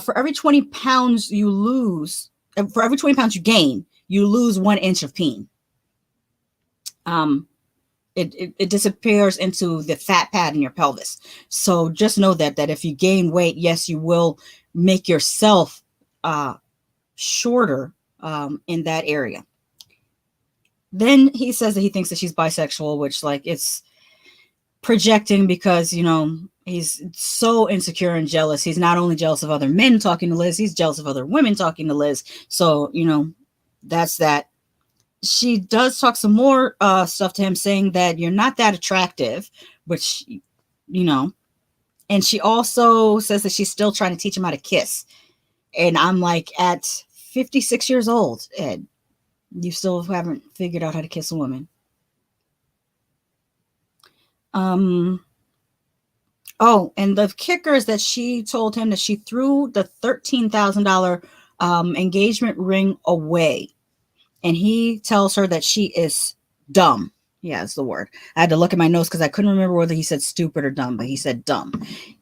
A: For every 20 pounds you lose, for every 20 pounds you gain, you lose 1 inch of peen. It disappears into the fat pad in your pelvis. So just know that if you gain weight, yes, you will make yourself shorter in that area. Then he says that he thinks that she's bisexual, which like it's projecting because, you know, he's so insecure and jealous. He's not only jealous of other men talking to Liz, he's jealous of other women talking to Liz. So, you know, that's that. She does talk some more stuff to him saying that you're not that attractive, which, you know, and she also says that she's still trying to teach him how to kiss. And I'm like, at 56 years old, Ed, you still haven't figured out how to kiss a woman. Oh, and the kicker is that she told him that she threw the $13,000 engagement ring away. And he tells her that she is dumb. Yeah, that's the word. I had to look at my notes because I couldn't remember whether he said stupid or dumb, but he said dumb.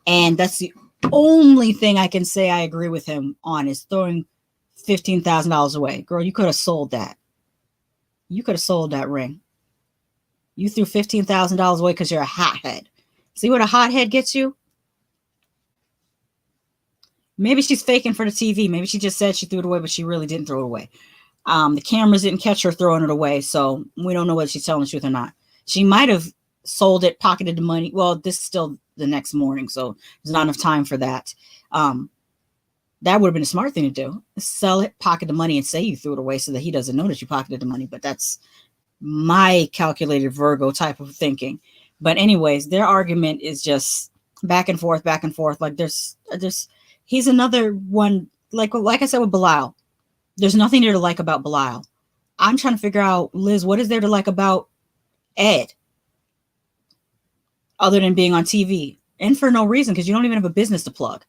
A: And that's the only thing I can say I agree with him on is throwing $15,000 away. Girl, you could have sold that. You could have sold that ring. You threw $15,000 away because you're a hothead. See what a hothead gets you? Maybe she's faking for the TV. Maybe she just said she threw it away, but she really didn't throw it away. The cameras didn't catch her throwing it away, so we don't know whether she's telling the truth or not. She might have sold it, pocketed the money. Well, this is still the next morning, so there's not enough time for that. That would have been a smart thing to do. Sell it, pocket the money, and say you threw it away so that he doesn't know that you pocketed the money. But that's my calculated Virgo type of thinking. But anyways, their argument is just back and forth, back and forth. Like there's he's another one, like I said with Bilal. There's nothing there to like about Bilal. I'm trying to figure out, Liz, what is there to like about Ed? Other than being on TV. And for no reason, because you don't even have a business to plug.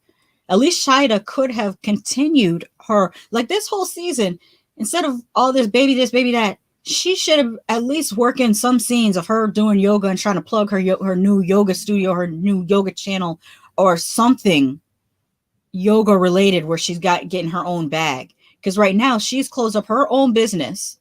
A: At least Shida could have continued her, like this whole season, instead of all this, baby that, she should have at least worked in some scenes of her doing yoga and trying to plug her new yoga studio, her new yoga channel, or something yoga related where she's getting her own bag. Because right now she's closed up her own business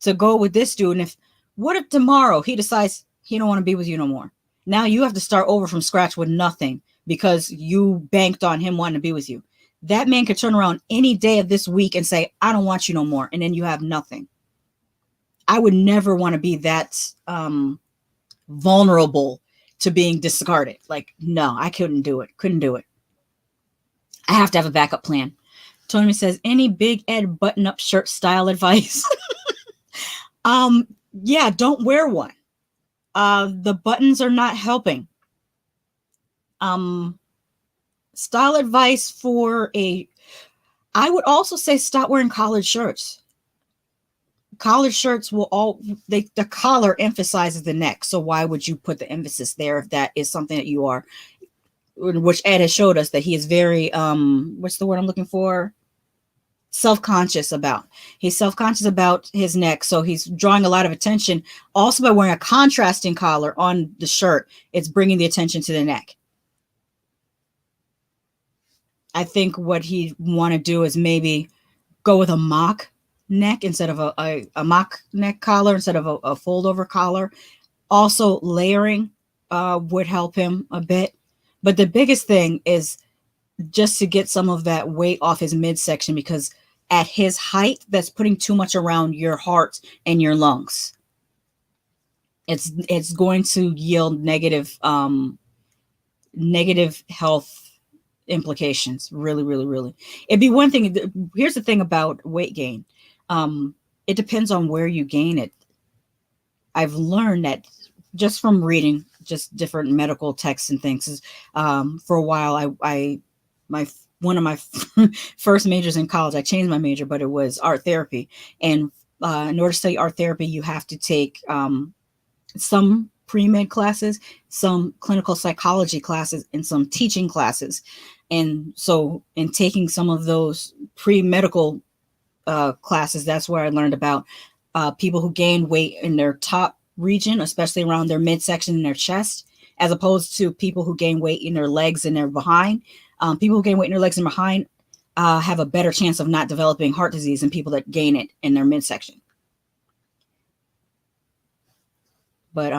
A: to go with this dude. And what if tomorrow he decides he don't want to be with you no more? Now you have to start over from scratch with nothing because you banked on him wanting to be with you. That man could turn around any day of this week and say, I don't want you no more. And then you have nothing. I would never want to be that vulnerable to being discarded. Like, no, I couldn't do it. Couldn't do it. I have to have a backup plan. Tony says, any Big Ed button-up shirt style advice? Yeah, don't wear one. The buttons are not helping. Style advice for I would also say stop wearing collared shirts. Collared shirts will the collar emphasizes the neck. So why would you put the emphasis there if that is something that you are, which Ed has showed us that he is very, what's the word I'm looking for? self-conscious about. He's self-conscious about his neck, so he's drawing a lot of attention. Also, by wearing a contrasting collar on the shirt, it's bringing the attention to the neck. I think what he want to do is maybe go with a mock neck instead of a mock neck collar instead of a fold over collar. Also, layering would help him a bit. But the biggest thing is just to get some of that weight off his midsection, because at his height, that's putting too much around your heart and your lungs. It's going to yield negative health implications. Really, really, really. It'd be one thing. Here's the thing about weight gain. It depends on where you gain it. I've learned that just from reading just different medical texts and things. For a while, my one of my first majors in college, I changed my major, but it was art therapy. And in order to study art therapy, you have to take some pre-med classes, some clinical psychology classes, and some teaching classes. And so in taking some of those pre-medical classes, that's where I learned about people who gain weight in their top region, especially around their midsection and their chest, as opposed to people who gain weight in their legs and their behind. People who gain weight in their legs and behind have a better chance of not developing heart disease than people that gain it in their midsection. But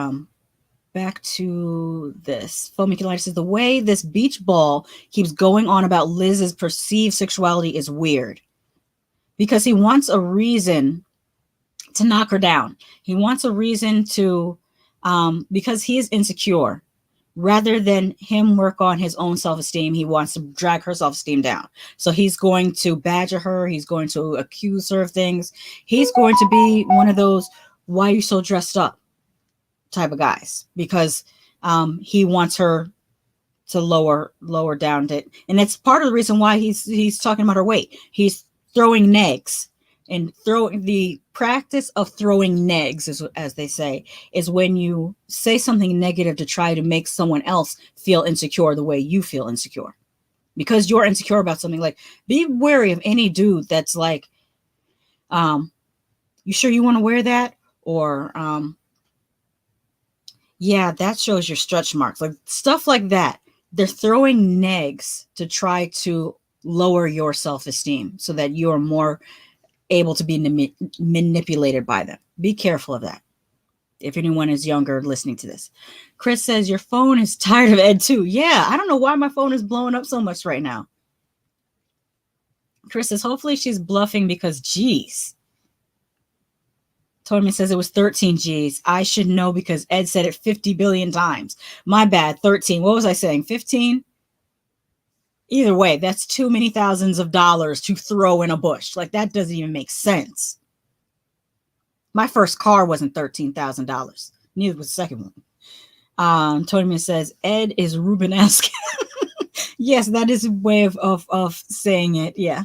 A: back to this. Foamiculatus says, the way this beach ball keeps going on about Liz's perceived sexuality is weird, because he wants a reason to knock her down. He wants a reason to, because he is insecure. Rather than him work on his own self-esteem, he wants to drag her self-esteem down. So he's going to badger her. He's going to accuse her of things. He's going to be one of those, why are you so dressed up type of guys, because he wants her to lower down it. And that's part of the reason why he's talking about her weight. He's throwing negs. And the practice of throwing negs, as they say, is when you say something negative to try to make someone else feel insecure the way you feel insecure, because you're insecure about something. Like, be wary of any dude that's like, you sure you want to wear that? Or, yeah, that shows your stretch marks. Like, stuff like that. They're throwing negs to try to lower your self-esteem so that you're more able to be manipulated by them. Be careful of that if anyone is younger listening to this. Chris says, your phone is tired of Ed too. Yeah, I don't know why my phone is blowing up so much right now. Chris says, hopefully she's bluffing because, geez. Tony says it was 13 G's. I should know because Ed said it 50 billion times. My bad, 13. What was I saying, 15? Either way, that's too many thousands of dollars to throw in a bush. Like, that doesn't even make sense. My first car wasn't $13,000. Neither was the second one. Tony says, Ed is Rubenesque. Yes, that is a way of saying it. Yeah.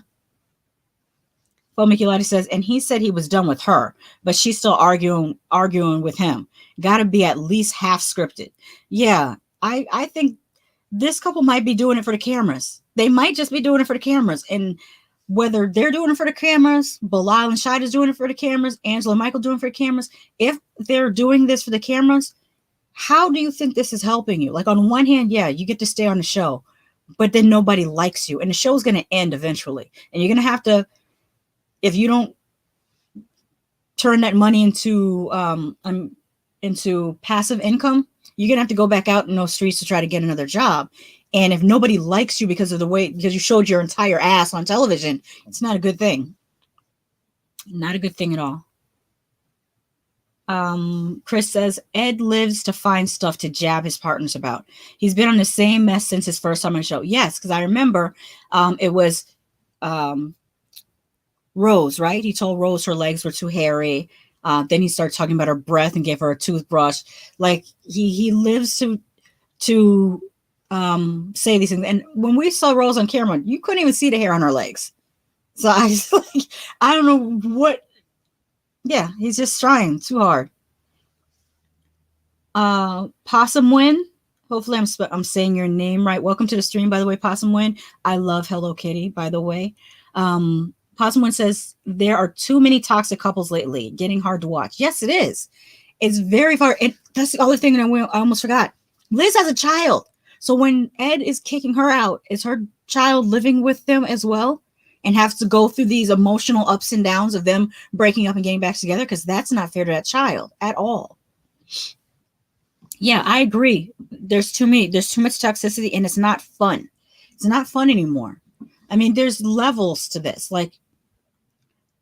A: Fomiculati says, and he said he was done with her, but she's still arguing with him. Got to be at least half scripted. Yeah, I think this couple might be doing it for the cameras. They might just be doing it for the cameras. And whether they're doing it for the cameras, Bilal and Shida's doing it for the cameras, Angela and Michael doing it for the cameras, if they're doing this for the cameras, how do you think this is helping you? Like, on one hand, yeah, you get to stay on the show, but then nobody likes you. And the show's going to end eventually. And you're going to have to, if you don't turn that money into passive income, you're going to have to go back out in those streets to try to get another job. And if nobody likes you because you showed your entire ass on television, it's not a good thing. Not a good thing at all. Chris says, Ed lives to find stuff to jab his partners about. He's been on the same mess since his first time on the show. Yes, because I remember it was Rose, right? He told Rose her legs were too hairy. Then he started talking about her breath and gave her a toothbrush. Like, he lives to say these things. And when we saw Rose on camera, you couldn't even see the hair on her legs. So I just, like, I don't know what. Yeah, he's just trying too hard. Possum Win. Hopefully I'm saying your name right. Welcome to the stream, by the way, Possum Win. I love Hello Kitty, by the way. Possum Husband says there are too many toxic couples lately, getting hard to watch. Yes, it is. It's very far. And that's the other thing that I almost forgot. Liz has a child. So when Ed is kicking her out, is her child living with them as well? And has to go through these emotional ups and downs of them breaking up and getting back together? Because that's not fair to that child at all. Yeah, I agree. There's too much toxicity and it's not fun. It's not fun anymore. I mean, there's levels to this. Like,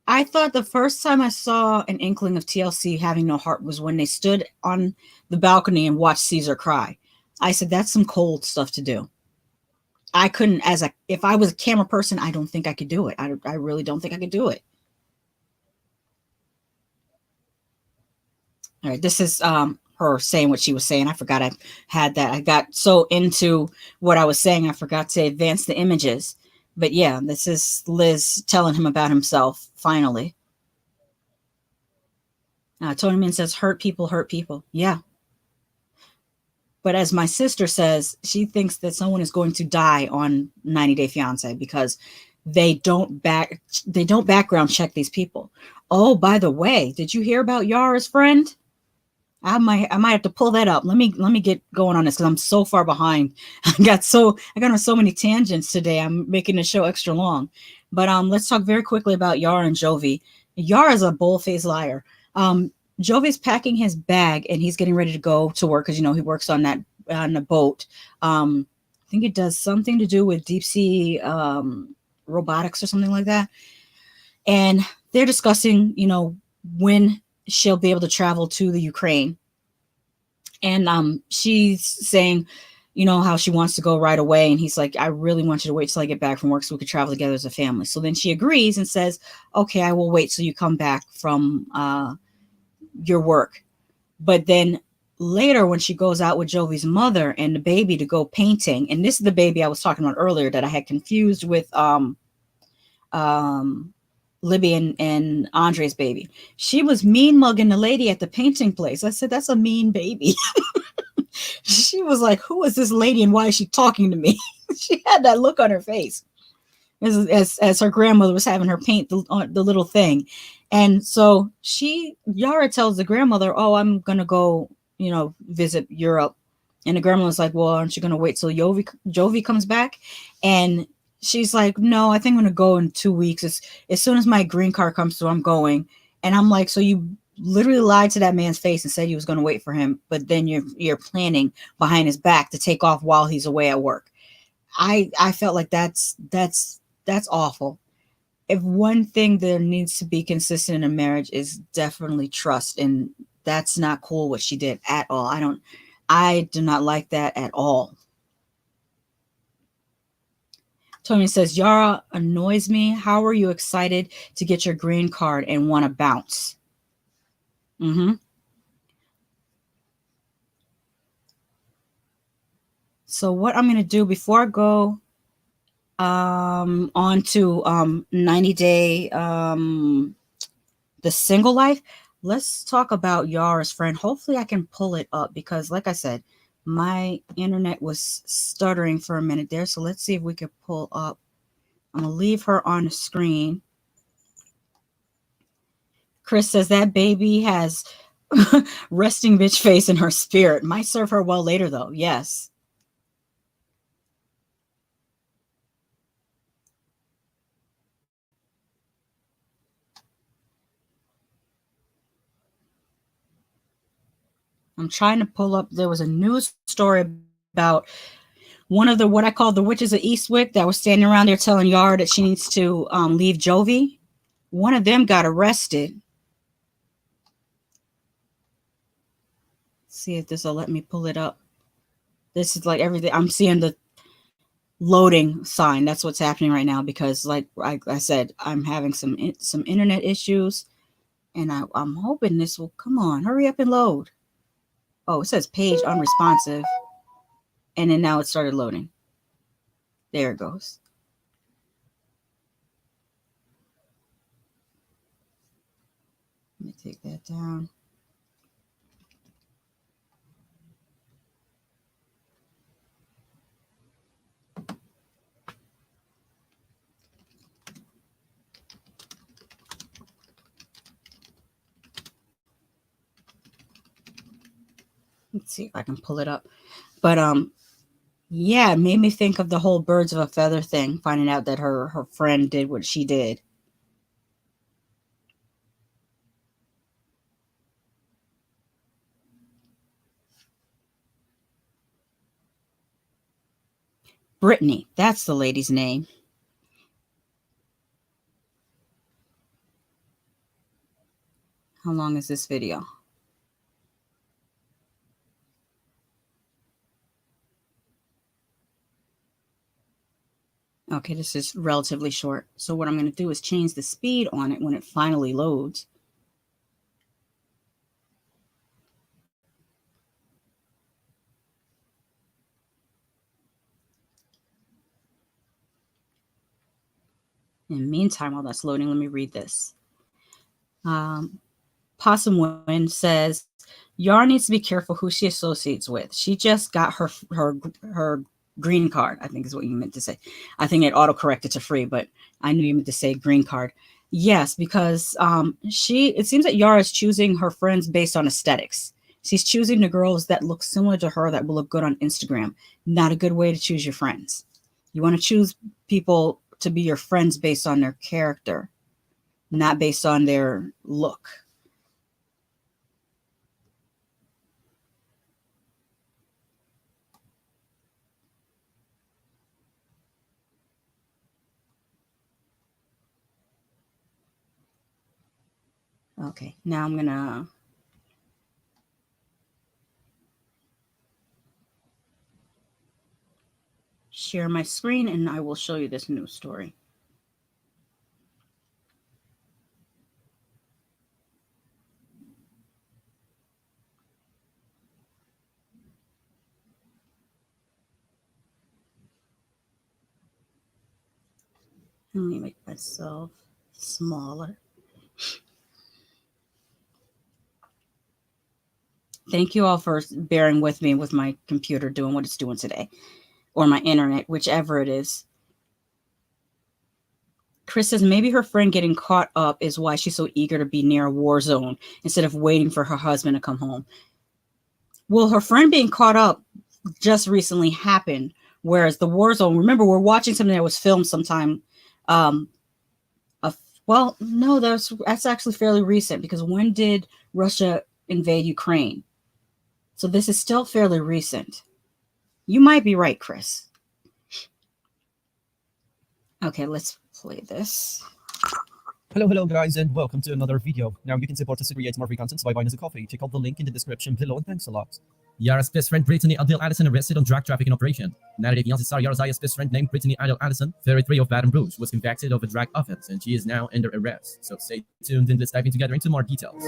A: I thought the first time I saw an inkling of TLC having no heart was when they stood on the balcony and watched Caesar cry. I said, that's some cold stuff to do. I couldn't, if I was a camera person, I don't think I could do it. I really don't think I could do it. All right, this is her saying what she was saying. I forgot I had that. I got so into what I was saying, I forgot to advance the images. But yeah, this is Liz telling him about himself, finally. Tony Min says, hurt people hurt people. Yeah. But as my sister says, she thinks that someone is going to die on 90 Day Fiance because they don't background check these people. Oh, by the way, did you hear about Yara's friend? I might have to pull that up. Let me get going on this because I'm so far behind. I got on so many tangents today. I'm making the show extra long. But let's talk very quickly about Yara and Jovi. Yara's a bull-faced liar. Jovi's packing his bag and he's getting ready to go to work because he works on the boat. I think it does something to do with deep sea robotics or something like that. And they're discussing, when she'll be able to travel to the Ukraine. And she's saying, how she wants to go right away. And he's like, I really want you to wait till I get back from work so we could travel together as a family. So then she agrees and says, okay, I will wait till you come back from your work. But then later when she goes out with Jovi's mother and the baby to go painting, and this is the baby I was talking about earlier that I had confused with Libby and Andre's baby. She was mean mugging the lady at the painting place. I said, that's a mean baby. She was like, who is this lady and why is she talking to me? She had that look on her face as her grandmother was having her paint the little thing. And so Yara tells the grandmother, oh, I'm going to go, visit Europe. And the grandmother's like, well, aren't you going to wait till Jovi comes back? And she's like, no, I think I'm going to go in 2 weeks. As soon as my green card comes through, I'm going. And I'm like, so you literally lied to that man's face and said you was going to wait for him, but then you're planning behind his back to take off while he's away at work. I felt like that's awful. If one thing there needs to be consistent in a marriage is definitely trust, and that's not cool what she did at all. I do not like that at all. Tony says, Yara annoys me. How are you excited to get your green card and want to bounce? So what I'm going to do before I go on to 90 Day, the single life, let's talk about Yara's friend. Hopefully I can pull it up because, like I said, my internet was stuttering for a minute there. So let's see if we can pull up. I'm going to leave her on the screen. Chris says that baby has resting bitch face in her spirit. Might serve her well later, though. Yes. I'm trying to pull up. There was a news story about one of the what I call the witches of Eastwick that was standing around there telling Yara that she needs to leave Jovi. One of them got arrested. Let's see if this will let me pull it up. This is like everything. I'm seeing the loading sign. That's what's happening right now because, like I said, I'm having some internet issues, and I'm hoping this will come on. Hurry up and load. Oh, it says page unresponsive, and then now it started loading. There it goes. Let me take that down. Let's see if I can pull it up. But yeah, it made me think of the whole birds of a feather thing, finding out that her friend did what she did. Brittany, that's the lady's name. How long is this video? Okay, this is relatively short. So what I'm going to do is change the speed on it when it finally loads. In the meantime, while that's loading, let me read this. Possum Wind says, Yara needs to be careful who she associates with. She just got her green card, I think is what you meant to say. I think it auto-corrected to free, but I knew you meant to say green card. Yes, because it seems that Yara is choosing her friends based on aesthetics. She's choosing the girls that look similar to her that will look good on Instagram. Not a good way to choose your friends. You want to choose people to be your friends based on their character, not based on their look. Okay, now I'm gonna share my screen and I will show you this news story. Let me make myself smaller. Thank you all for bearing with me with my computer doing what it's doing today, or my internet, whichever it is. Chris says maybe her friend getting caught up is why she's so eager to be near a war zone instead of waiting for her husband to come home. Well, her friend being caught up just recently happened, whereas the war zone, remember, we're watching something that was filmed sometime. Well, no, that's actually fairly recent, because when did Russia invade Ukraine? So this is still fairly recent. You might be right, Chris. Okay, let's play this.
B: Hello guys, and welcome to another video. Now you can support us to create more free content by buying us a coffee. Check out the link in the description below, and thanks a lot. Yara's best friend Brittany Adele Allison arrested on drug trafficking operation. Nowadays, Fiance star Yara Zaya's best friend named Brittany Adele Allison, 33 of Baton Rouge, was convicted of a drug offense, and she is now under arrest. So stay tuned and let's dive in together into more details.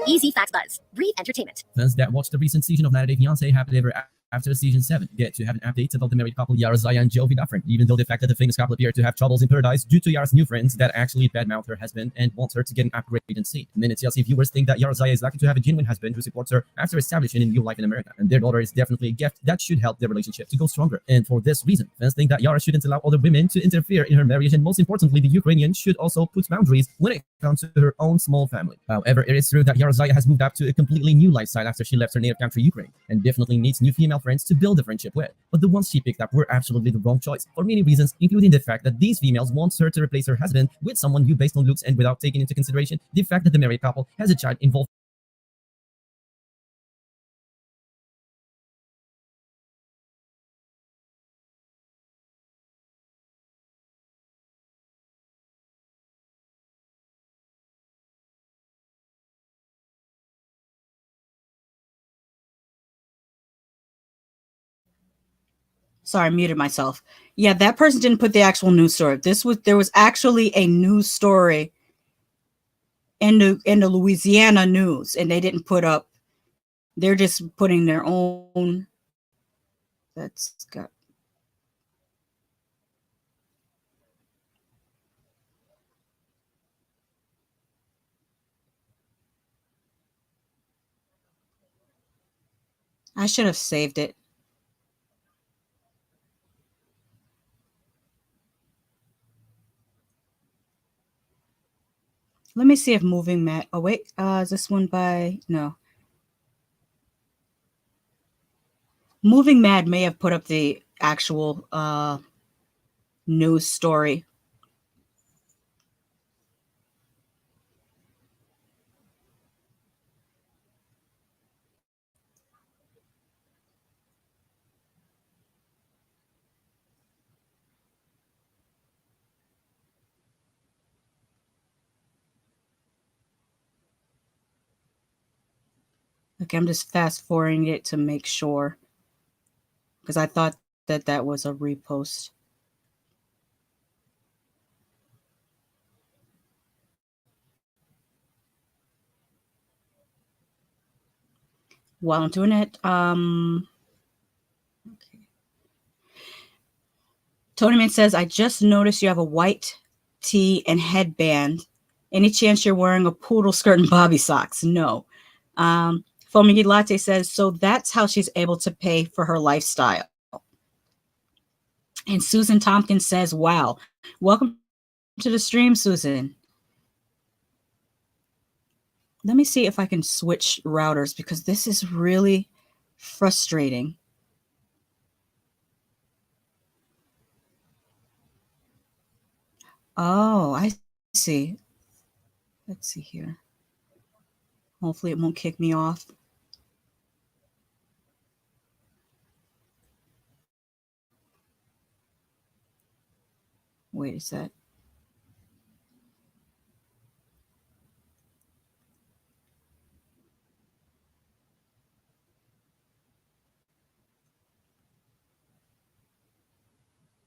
C: Easy Facts Buzz. Brief entertainment.
B: Fans that watched the recent season of 90 Day Fiance Happily Ever After season 7 get to have an update about the married couple Yara Zaya and Jovi Dufresne, even though the fact that the famous couple appear to have troubles in paradise due to Yara's new friends that actually badmouth her husband and want her to get an upgrade and seat. Many TLC viewers think that Yara Zaya is lucky to have a genuine husband who supports her after establishing a new life in America, and their daughter is definitely a gift that should help their relationship to go stronger. And for this reason, fans think that Yara shouldn't allow other women to interfere in her marriage, and most importantly, the Ukrainian should also put boundaries when it comes to her own small family. However, it is true that Yara Zaya has moved up to a completely new lifestyle after she left her native country, Ukraine, and definitely needs new female friends to build a friendship with. But the ones she picked up were absolutely the wrong choice for many reasons, including the fact that these females want her to replace her husband with someone new based on looks, and without taking into consideration the fact that the married couple has a child involved.
A: Sorry, I muted myself. Yeah, that person didn't put the actual news story. There was actually a news story in the Louisiana news, and they didn't put up. They're just putting their own. That's got. I should have saved it. Let me see if Moving Mat. Oh wait, is this one by no? Moving Mad may have put up the actual news story. Okay, I'm just fast forwarding it to make sure, because I thought that that was a repost. While I'm doing it, okay. Tony Man says, I just noticed you have a white tee and headband. Any chance you're wearing a poodle skirt and bobby socks? No. Foamy Latte says, so that's how she's able to pay for her lifestyle. And Susan Tompkins says, wow, welcome to the stream, Susan. Let me see if I can switch routers because this is really frustrating. Oh, I see. Let's see here. Hopefully it won't kick me off. Wait, is that?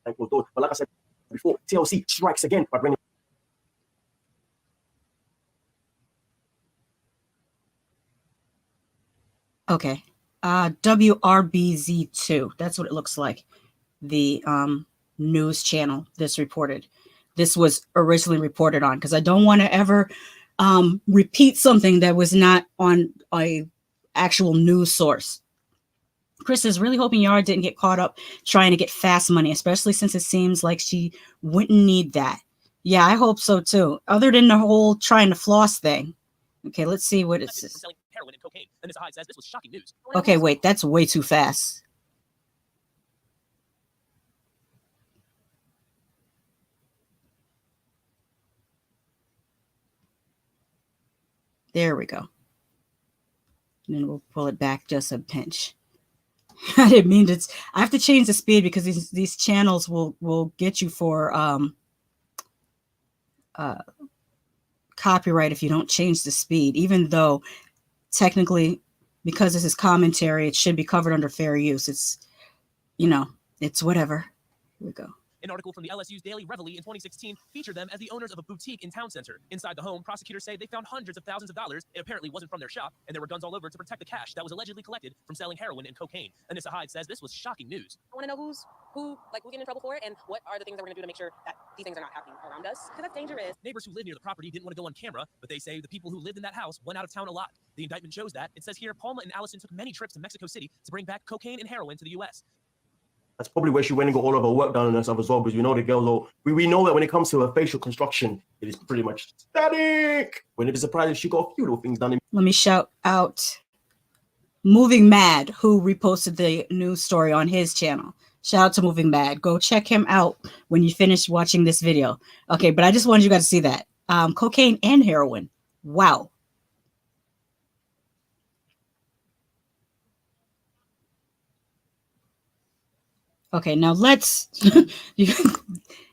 D: But like I said before, TLC strikes again by bringing.
A: Okay. WRBZ2. That's what it looks like. The news channel this reported. This was originally reported on because I don't want to ever repeat something that was not on a actual news source. Chris is really hoping Yara didn't get caught up trying to get fast money, especially since it seems like she wouldn't need that. Yeah, I hope so too. Other than the whole trying to floss thing. Okay, let's see what it says. Okay, wait, that's way too fast. There we go. And then we'll pull it back just a pinch. I didn't mean to. I have to change the speed because these channels will get you for copyright if you don't change the speed, even though technically, because this is commentary, it should be covered under fair use. It's, it's whatever. Here we go.
B: An article from the LSU's Daily Reveille in 2016 featured them as the owners of a boutique in Town Center. Inside the home, prosecutors say they found hundreds of thousands of dollars. It apparently wasn't from their shop, and there were guns all over to protect the cash that was allegedly collected from selling heroin and cocaine. Anissa Hyde says this was shocking news.
E: I want to know who's getting in trouble for it, and what are the things that we're going to do to make sure that these things are not happening around us, because that's dangerous.
B: Neighbors who live near the property didn't want to go on camera, but they say the people who lived in that house went out of town a lot. The indictment shows that. It says here, Palma and Allison took many trips to Mexico City to bring back cocaine and heroin to the U.S.
D: That's probably where she went and got all of her work done and stuff as well, because we know the girl, though, we know that when it comes to her facial construction, it is pretty much static. Wouldn't be surprised if she got a few little things done.
A: Let me shout out Moving Mad, who reposted the news story on his channel. Shout out to Moving Mad. Go check him out when you finish watching this video. Okay, but I just wanted you guys to see that. Cocaine and heroin. Wow. Okay, now let's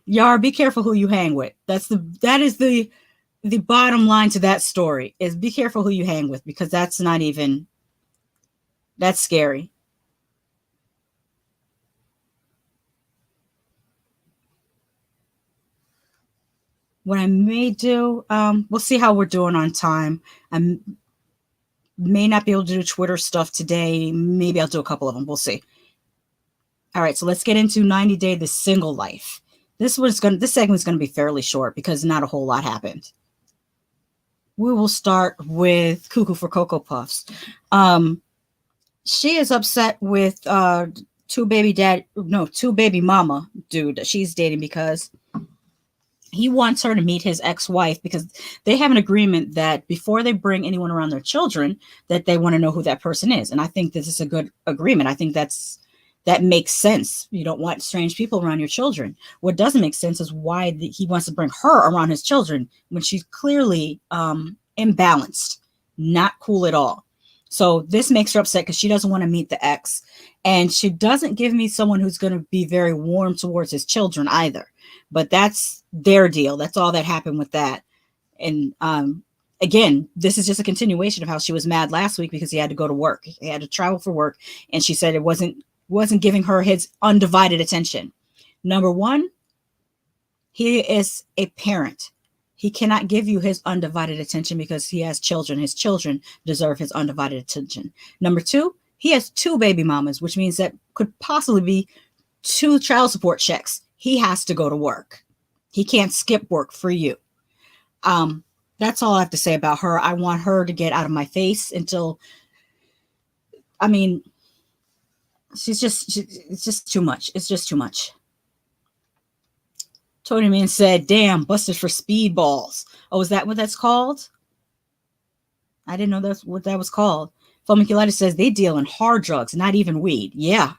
A: Yar, be careful who you hang with. That is the bottom line to that story, is be careful who you hang with, because that's scary. What I may do, we'll see how we're doing on time. I may not be able to do Twitter stuff today. Maybe I'll do a couple of them. We'll see. All right, so let's get into 90 Day the Single Life. This segment's going to be fairly short because not a whole lot happened. We will start with Cuckoo for Cocoa Puffs. She is upset with two baby mama dude that she's dating because he wants her to meet his ex-wife because they have an agreement that before they bring anyone around their children, that they want to know who that person is. And I think this is a good agreement. I think that makes sense. You don't want strange people around your children. What doesn't make sense is why he wants to bring her around his children when she's clearly imbalanced, not cool at all. So this makes her upset because she doesn't want to meet the ex. And she doesn't give me someone who's going to be very warm towards his children either. But that's their deal. That's all that happened with that. And again, this is just a continuation of how she was mad last week because he had to go to work. He had to travel for work. And she said it wasn't giving her his undivided attention. Number one, he is a parent. He cannot give you his undivided attention because he has children. His children deserve his undivided attention. Number two, he has 2 baby mamas, which means that could possibly be 2 child support checks. He has to go to work. He can't skip work for you. That's all I have to say about her. I want her to get out of my face until, I mean, it's just too much. It's just too much. Tony Man said, damn, busted for speedballs. Oh, is that what that's called? I didn't know that's what that was called. Fulmiculatus says they deal in hard drugs, not even weed. Yeah.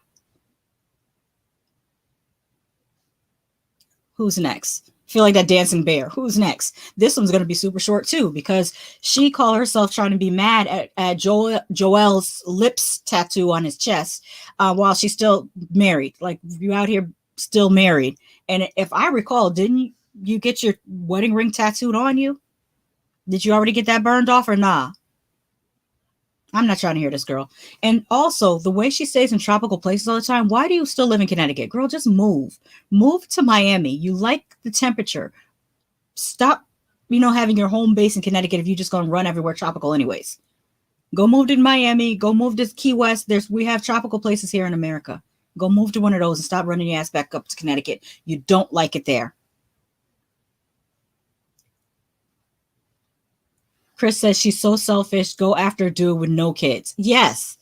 A: Who's next? Feel like that dancing bear. Who's next? This one's going to be super short too because she called herself trying to be mad at Joel's lips tattoo on his chest while she's still married. Like, you out here still married. And if I recall, didn't you get your wedding ring tattooed on you? Did you already get that burned off or nah? I'm not trying to hear this, girl. And also, the way she stays in tropical places all the time, why do you still live in Connecticut? Girl, just move. Move to Miami. You like the temperature. Stop, having your home base in Connecticut if you're just going to run everywhere tropical anyways. Go move to Miami. Go move to Key West. We have tropical places here in America. Go move to one of those and stop running your ass back up to Connecticut. You don't like it there. Chris says she's so selfish. Go after a dude with no kids. Yes.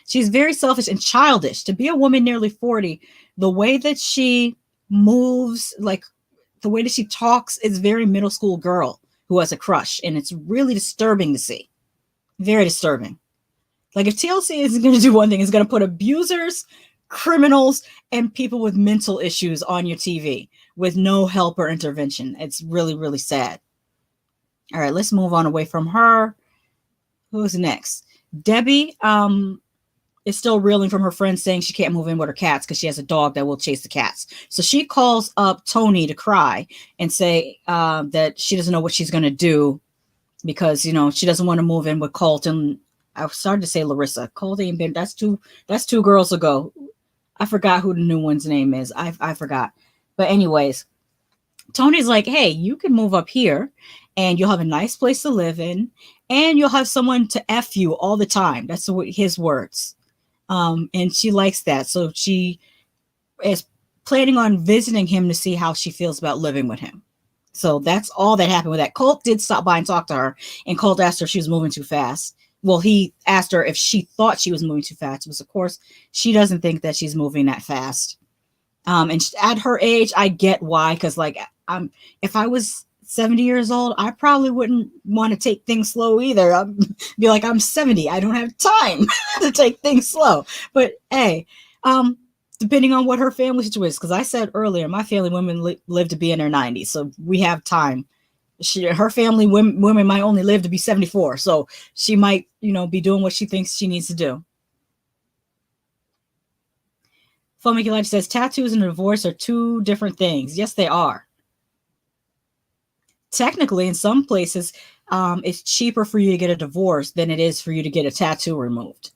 A: She's very selfish and childish. To be a woman nearly 40, the way that she moves, like the way that she talks, is very middle school girl who has a crush. And it's really disturbing to see. Very disturbing. Like, if TLC is going to do one thing, it's going to put abusers, criminals, and people with mental issues on your TV with no help or intervention. It's really, really sad. All right, let's move on away from her. Who's next? Debbie is still reeling from her friends saying she can't move in with her cats because she has a dog that will chase the cats. So she calls up Tony to cry and say that she doesn't know what she's going to do because, she doesn't want to move in with Colton. I started to say Larissa. Colton, that's two girls ago. I forgot who the new one's name is. I forgot. But anyways, Tony's like, hey, you can move up here and you'll have a nice place to live in and you'll have someone to F you all the time. That's his words. And she likes that. So she is planning on visiting him to see how she feels about living with him. So that's all that happened with that. Colt did stop by and talk to her, and Colt asked her if she was moving too fast. Well, he asked her if she thought she was moving too fast, because of course she doesn't think that she's moving that fast. And at her age, I get why, because if I was 70 years old, I probably wouldn't want to take things slow either. I'd be like, I'm 70. I don't have time to take things slow. But hey, depending on what her family situation is, because I said earlier, my family women live to be in their 90s. So we have time. Her family women might only live to be 74. So she might, be doing what she thinks she needs to do. Fulmiculatus says tattoos and divorce are 2 different things. Yes, they are. Technically, in some places, it's cheaper for you to get a divorce than it is for you to get a tattoo removed.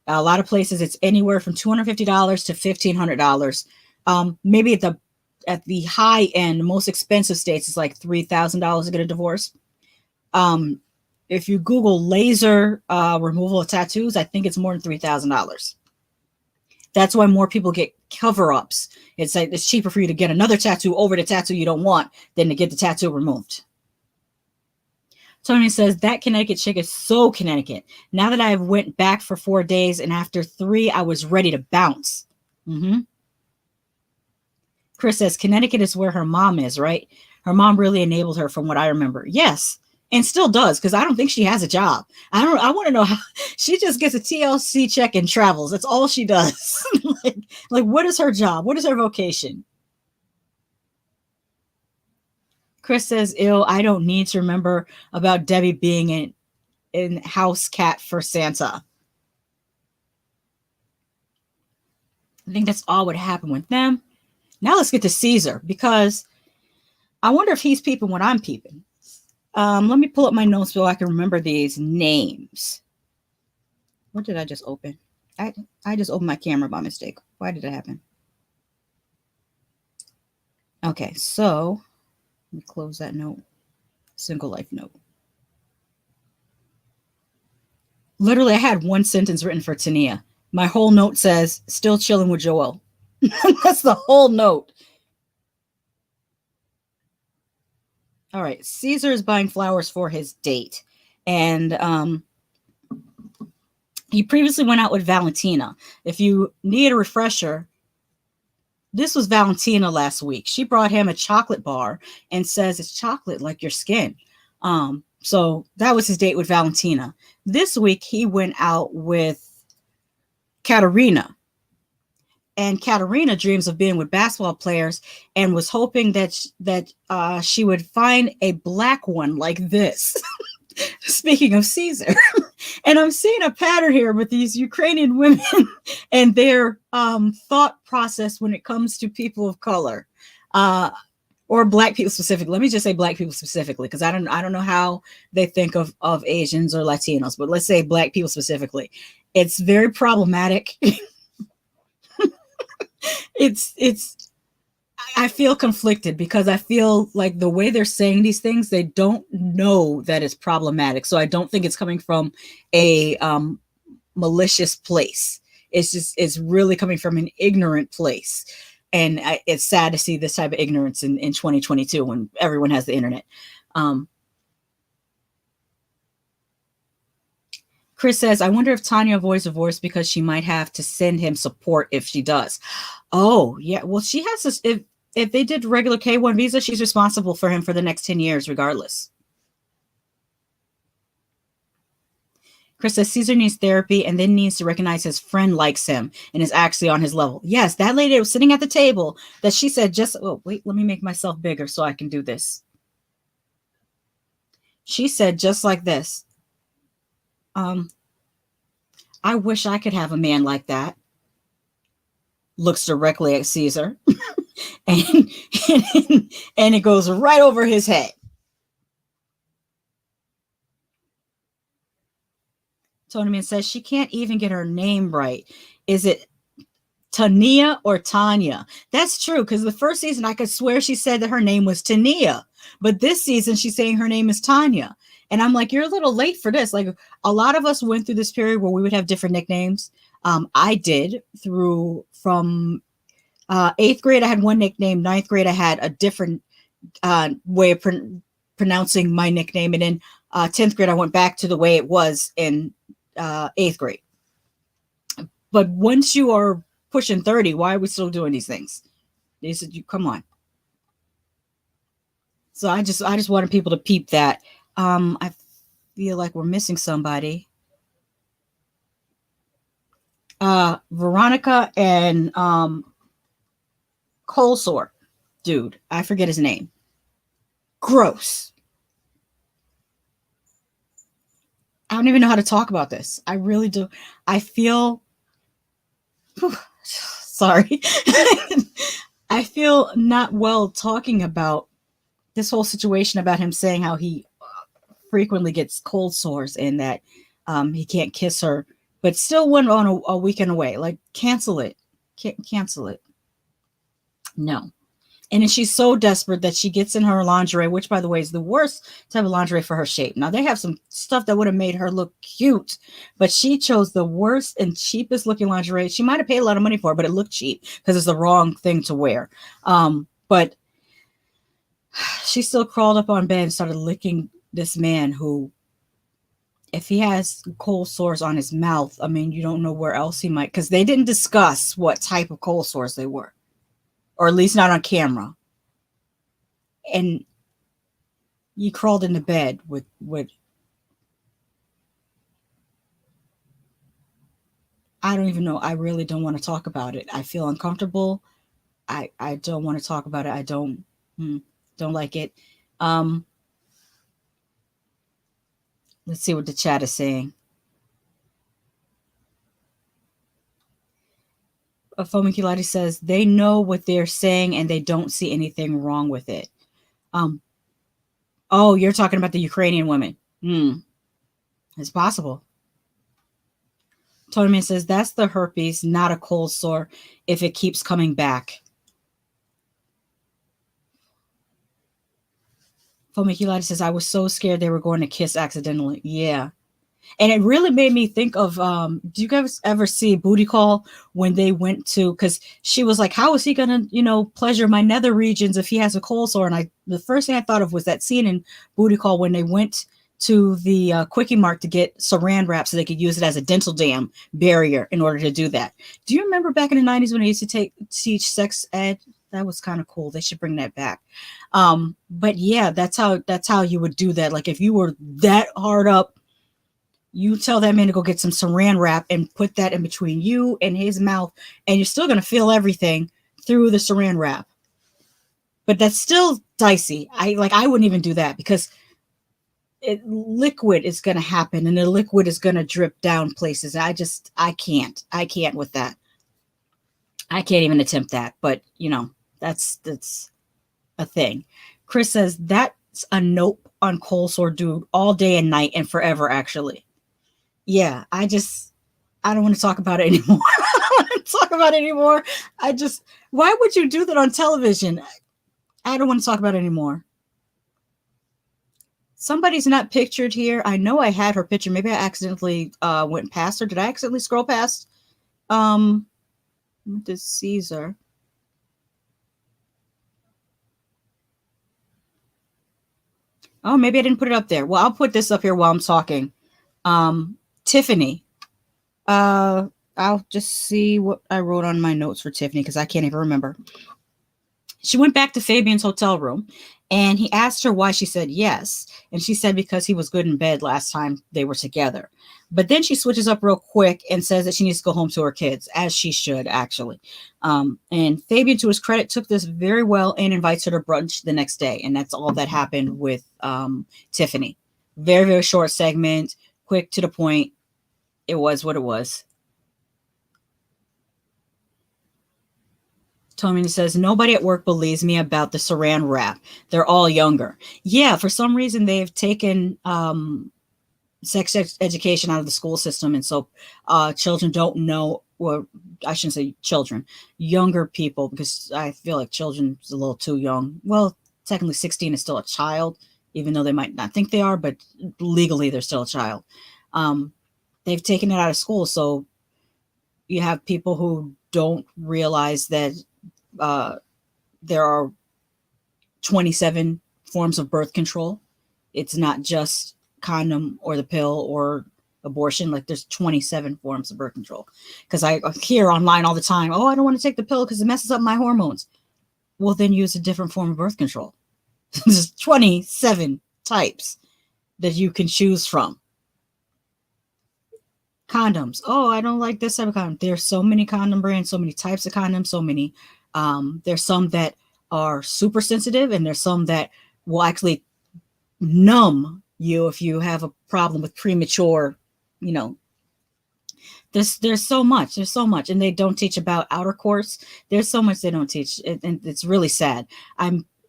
A: A lot of places, it's anywhere from $250 to $1,500. Maybe at the high end, most expensive states, it's like $3,000 to get a divorce. If you Google laser removal of tattoos, I think it's more than $3,000. That's why more people get cover-ups. It's like it's cheaper for you to get another tattoo over the tattoo you don't want than to get the tattoo removed. Tony says that Connecticut chick is so Connecticut. Now that I went back for 4 days and after 3, I was ready to bounce. Chris says Connecticut is where her mom is, right? Her mom really enabled her from what I remember. Yes. And still does, because I don't think she has a job. I want to know how she just gets a TLC check and travels. That's all she does. like what is her job? What is her vocation? Chris says, ew, I don't need to remember about Debbie being in house cat for Santa. I think that's all what happened with them. Now let's get to Caesar, because I wonder if he's peeping what I'm peeping. Let me pull up my notes so I can remember these names. What did I just open? I just opened my camera by mistake. Why did that happen? Okay, so let me close that note. Single life note. Literally, I had one sentence written for Tania. My whole note says, still chilling with Joel. That's the whole note. All right, Caesar is buying flowers for his date. And he previously went out with Valentina. If you need a refresher, this was Valentina last week. She brought him a chocolate bar and says it's chocolate like your skin. So that was his date with Valentina. This week, he went out with Katerina. And Katerina dreams of being with basketball players and was hoping that she would find a black one like this. Speaking of Caesar. And I'm seeing a pattern here with these Ukrainian women and their thought process when it comes to people of color. Or black people specifically. Let me just say black people specifically, because I don't know how they think of Asians or Latinos, but let's say black people specifically. It's very problematic. I feel conflicted because I feel like the way they're saying these things, they don't know that it's problematic. So I don't think it's coming from a malicious place. It's really coming from an ignorant place. And it's sad to see this type of ignorance in 2022 when everyone has the internet. Chris says, I wonder if Tanya avoids divorce because she might have to send him support if she does. Oh, yeah. Well, she has this. If they did regular K-1 visa, she's responsible for him for the next 10 years, regardless. Chris says Caesar needs therapy and then needs to recognize his friend likes him and is actually on his level. Yes, that lady was sitting at the table that she said wait, let me make myself bigger so I can do this. She said just like this. I wish I could have a man like that. Looks directly at Caesar. and it goes right over his head. Tony says she can't even get her name right. Is it Tania or Tanya? That's true, because the first season I could swear she said that her name was Tania, but this season she's saying her name is Tanya. And I'm like, you're a little late for this. Like, a lot of us went through this period where we would have different nicknames. I did from 8th grade, I had one nickname. 9th grade, I had a different way of pronouncing my nickname. And in 10th grade, I went back to the way it was in 8th grade. But once you are pushing 30, why are we still doing these things? They said, come on. So I just wanted people to peep that. I feel like we're missing somebody. Veronica and Cold Sore dude. I forget his name. Gross. I don't even know how to talk about this. I really do. I feel sorry. I feel not well talking about this whole situation about him saying how he frequently gets cold sores and that he can't kiss her, but still went on a weekend away. Like, cancel it. Cancel it. No. And then she's so desperate that she gets in her lingerie, which, by the way, is the worst type of lingerie for her shape. Now, they have some stuff that would have made her look cute, but she chose the worst and cheapest looking lingerie. She might have paid a lot of money for it, but it looked cheap because it's the wrong thing to wear. But she still crawled up on bed and started licking this man who, if he has cold sores on his mouth, I mean, you don't know where else he might, because they didn't discuss what type of cold sores they were. or at least not on camera. And you crawled into bed with I don't even know. I really don't want to talk about it. I feel uncomfortable. I don't want to talk about it. I don't like it. Um, let's see what the chat is saying. Fomiculati says they know what they're saying and they don't see anything wrong with it. Oh, you're talking about the Ukrainian women. It's possible. Tony Man says that's the herpes, not a cold sore if it keeps coming back. Fomiculati says I was so scared they were going to kiss accidentally. Yeah. And it really made me think of do you guys ever see Booty Call when they went to, because she was like, how is he gonna, pleasure my nether regions if he has a cold sore? And the first thing I thought of was that scene in Booty Call when they went to the Quickie Mart to get saran wrap so they could use it as a dental dam barrier in order to do that. Do you remember back in the 90s when they used to teach sex ed? That was kind of cool. They should bring that back. But yeah, that's how you would do that. Like if you were that hard up, you tell that man to go get some saran wrap and put that in between you and his mouth, and you're still going to feel everything through the saran wrap. But that's still dicey. I wouldn't even do that because liquid is going to happen and the liquid is going to drip down places. I can't with that. I can't even attempt that, but that's a thing. Chris says that's a nope on cold sore dude all day and night and forever, actually. Yeah, I don't want to talk about it anymore. I don't want to talk about it anymore. Why would you do that on television? I don't want to talk about it anymore. Somebody's not pictured here. I know I had her picture. Maybe I accidentally went past her. Did I accidentally scroll past this Caesar? Oh, maybe I didn't put it up there. Well, I'll put this up here while I'm talking. Tiffany. I'll just see what I wrote on my notes for Tiffany because I can't even remember. She went back to Fabian's hotel room and he asked her why. She said yes. And she said because he was good in bed last time they were together. But then she switches up real quick and says that she needs to go home to her kids, as she should, actually. And Fabian, to his credit, took this very well and invites her to brunch the next day. And that's all that happened with Tiffany. Very, very short segment, quick to the point. It was what it was. Tommy says, nobody at work believes me about the saran wrap. They're all younger. Yeah, for some reason they've taken sex education out of the school system. And so children don't know, or I shouldn't say children, younger people, because I feel like children is a little too young. Well, technically 16 is still a child, even though they might not think they are, but legally they're still a child. They've taken it out of school. So you have people who don't realize that there are 27 forms of birth control. It's not just condom or the pill or abortion. Like there's 27 forms of birth control. Because I hear online all the time, oh, I don't want to take the pill because it messes up my hormones. Well, then use a different form of birth control. There's 27 types that you can choose from. Condoms. Oh, I don't like this type of condom. There's so many condom brands, so many types of condoms, so many. There's some that are super sensitive, and there's some that will actually numb you if you have a problem with premature, There's so much. There's so much, and they don't teach about outer course. There's so much they don't teach, and it's really sad.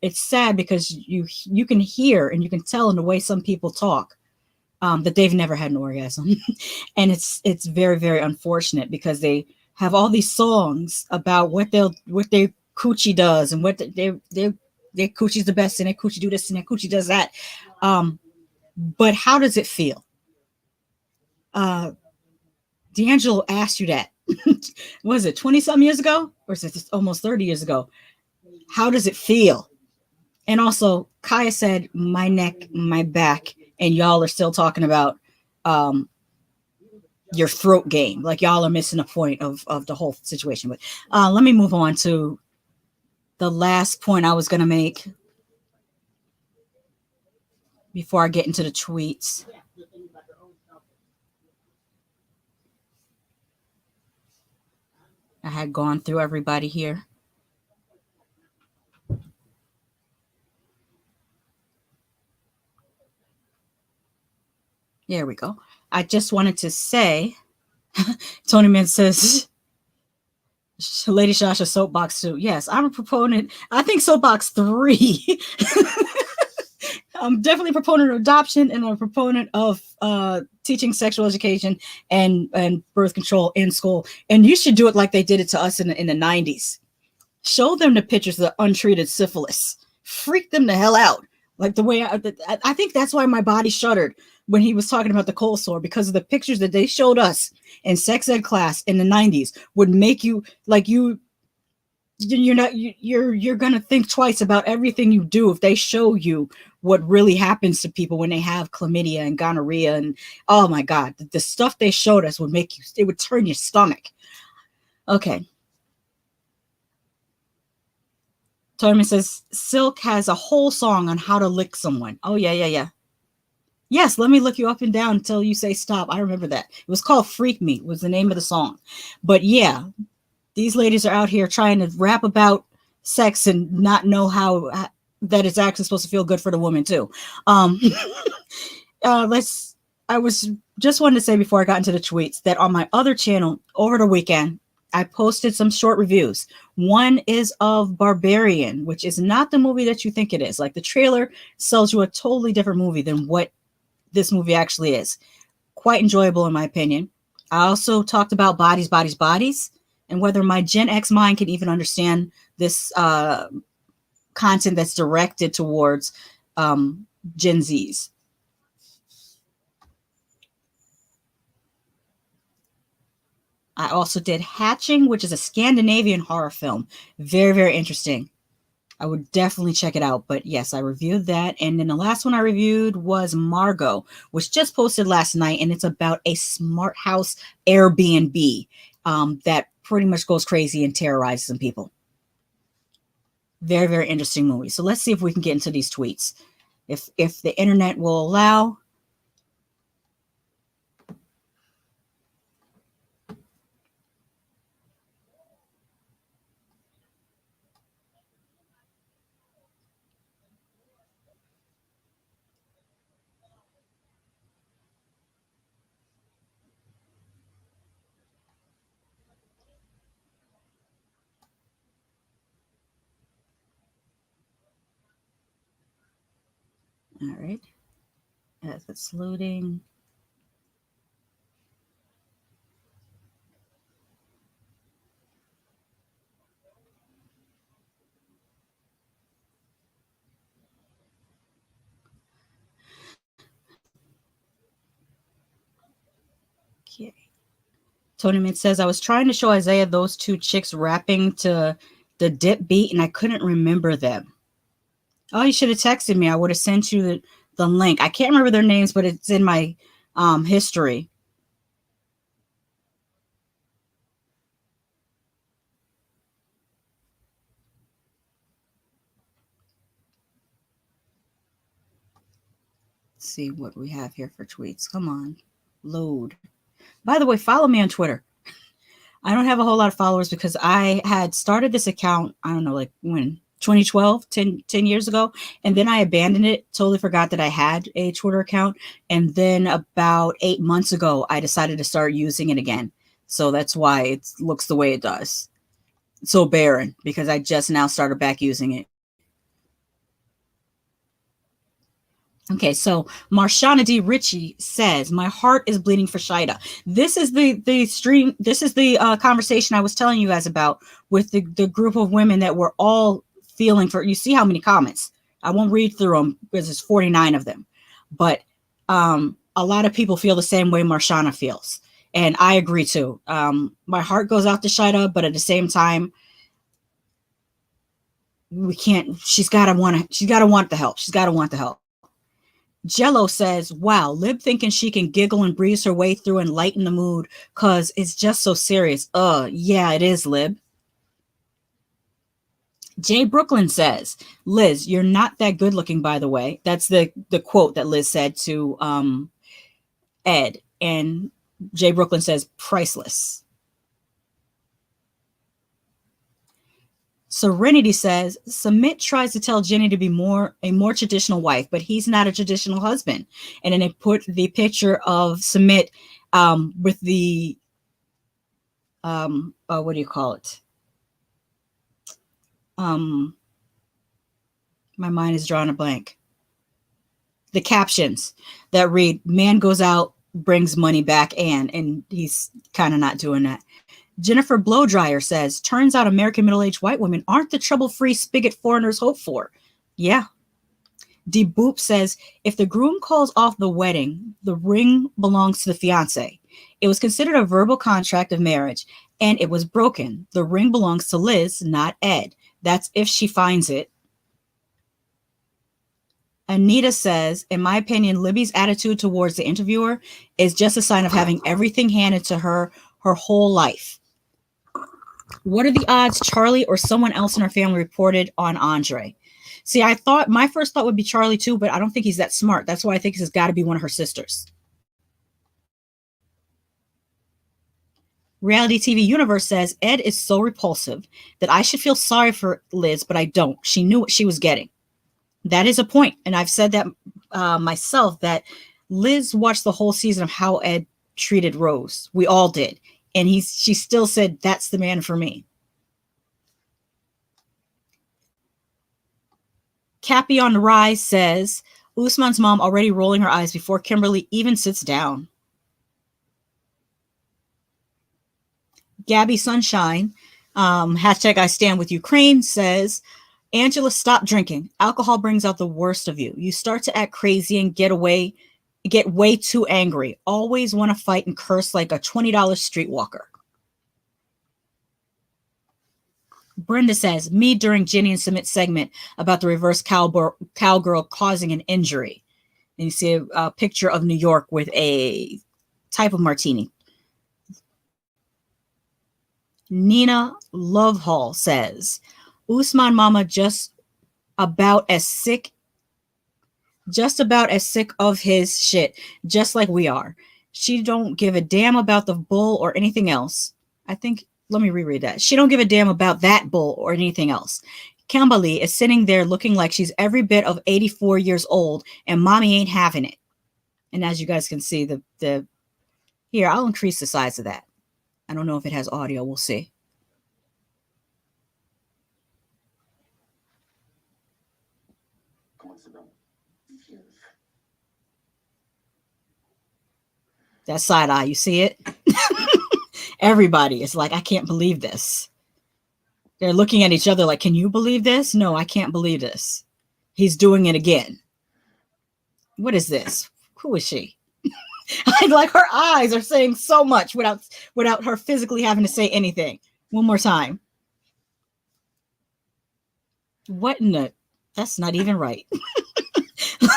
A: It's sad because you can hear and you can tell in the way some people talk that they've never had an orgasm, and it's very, very unfortunate because they have all these songs about what their coochie does and what their coochie's the best and their coochie do this and their coochie does that. But how does it feel? D'Angelo asked you that. Was it 20-something years ago? Or is it almost 30 years ago? How does it feel? And also, Kaya said, my neck, my back, and y'all are still talking about your throat game. Like y'all are missing a point of the whole situation. But let me move on to the last point I was going to make before I get into the tweets. I had gone through everybody here. There we go. I just wanted to say, Tony Man says, Lady Shasha soapbox 2. Yes, I'm a proponent. I think soapbox 3. I'm definitely a proponent of adoption and a proponent of teaching sexual education and birth control in school. And you should do it like they did it to us in the 90s. Show them the pictures of the untreated syphilis. Freak them the hell out. Like the way I think that's why my body shuddered when he was talking about the cold sore, because of the pictures that they showed us in sex ed class in the 90s would make you like you're gonna think twice about everything you do if they show you what really happens to people when they have chlamydia and gonorrhea. And oh my god, the stuff they showed us would make you, it would turn your stomach. Okay. Tony says Silk has a whole song on how to lick someone. Oh yeah. Yes, let me look you up and down until you say stop. I remember that. It was called Freak Me, was the name of the song. But yeah, these ladies are out here trying to rap about sex and not know how that it's actually supposed to feel good for the woman too. I was just wanted to say before I got into the tweets that on my other channel over the weekend, I posted some short reviews. One is of Barbarian, which is not the movie that you think it is. Like the trailer sells you a totally different movie than what this movie actually is. Quite enjoyable in my opinion. I also talked about Bodies, Bodies, Bodies, and whether my Gen X mind can even understand this content that's directed towards Gen Zs. I also did Hatching, which is a Scandinavian horror film. Very, very interesting. I would definitely check it out. But yes, I reviewed that. And then the last one I reviewed was Margot, which just posted last night. And it's about a smart house Airbnb that pretty much goes crazy and terrorizes some people. Very, very interesting movie. So let's see if we can get into these tweets. If the internet will allow. All right. As it's loading. Okay. Tony Mint says, I was trying to show Isaiah those two chicks rapping to the dip beat and I couldn't remember them. Oh, you should have texted me. I would have sent you the link. I can't remember their names, but it's in my history. Let's see what we have here for tweets. Come on, load. By the way, follow me on Twitter. I don't have a whole lot of followers because I had started this account, I don't know, like when? 2012, 10 years ago. And then I abandoned it, totally forgot that I had a Twitter account. And then about 8 months ago, I decided to start using it again. So that's why it looks the way it does. It's so barren because I just now started back using it. Okay, so Marshana D. Ritchie says, my heart is bleeding for Shida. This is the stream. This is the conversation I was telling you guys about with the group of women that were all feeling for. You see how many comments. I won't read through them because there's 49 of them. But a lot of people feel the same way Marshana feels. And I agree too. My heart goes out to Shida, but at the same time, we can't, she's got to want the help. She's got to want the help. Jello says, wow, Lib thinking she can giggle and breeze her way through and lighten the mood because it's just so serious. Yeah, it is, Lib. Jay Brooklyn says, Liz, you're not that good looking, by the way. That's the quote that Liz said to Ed. And Jay Brooklyn says, priceless. Serenity says, Sumit tries to tell Jenny to be a more traditional wife, but he's not a traditional husband. And then they put the picture of Sumit with the, what do you call it? My mind is drawing a blank. The captions that read, man goes out, brings money back, and he's kind of not doing that. Jennifer Blowdryer says, turns out American middle-aged white women aren't the trouble-free spigot foreigners hope for. Yeah. D. Boop says, if the groom calls off the wedding, the ring belongs to the fiance. It was considered a verbal contract of marriage, and it was broken. The ring belongs to Liz, not Ed. That's if she finds it. Anita says, in my opinion, Libby's attitude towards the interviewer is just a sign of having everything handed to her whole life. What are the odds Charlie or someone else in her family reported on Andre? See, my first thought would be Charlie too, but I don't think he's that smart. That's why I think it's got to be one of her sisters. Reality TV Universe says, Ed is so repulsive that I should feel sorry for Liz, but I don't. She knew what she was getting. That is a point. And I've said that myself, that Liz watched the whole season of how Ed treated Rose. We all did. And she still said, that's the man for me. Cappy on the Rise says, Usman's mom already rolling her eyes before Kimberly even sits down. Gabby Sunshine, hashtag I stand with Ukraine, says, Angela, stop drinking. Alcohol brings out the worst of you. You start to act crazy and get way too angry. Always want to fight and curse like a $20 streetwalker. Brenda says, me during Ginny and Sumit's segment about the reverse cowgirl causing an injury. And you see a picture of New York with a type of martini. Nina Lovehall says, Usman mama just about as sick of his shit, just like we are. She don't give a damn about the bull or anything else. Let me reread that. She don't give a damn about that bull or anything else. Kimberly is sitting there looking like she's every bit of 84 years old, and mommy ain't having it. And as you guys can see, here, I'll increase the size of that. I don't know if it has audio. We'll see. That side eye, you see it? Everybody is like, I can't believe this. They're looking at each other like, can you believe this? No, I can't believe this. He's doing it again. What is this? Who is she? Like her eyes are saying so much without her physically having to say anything. One more time. What in the? That's not even right.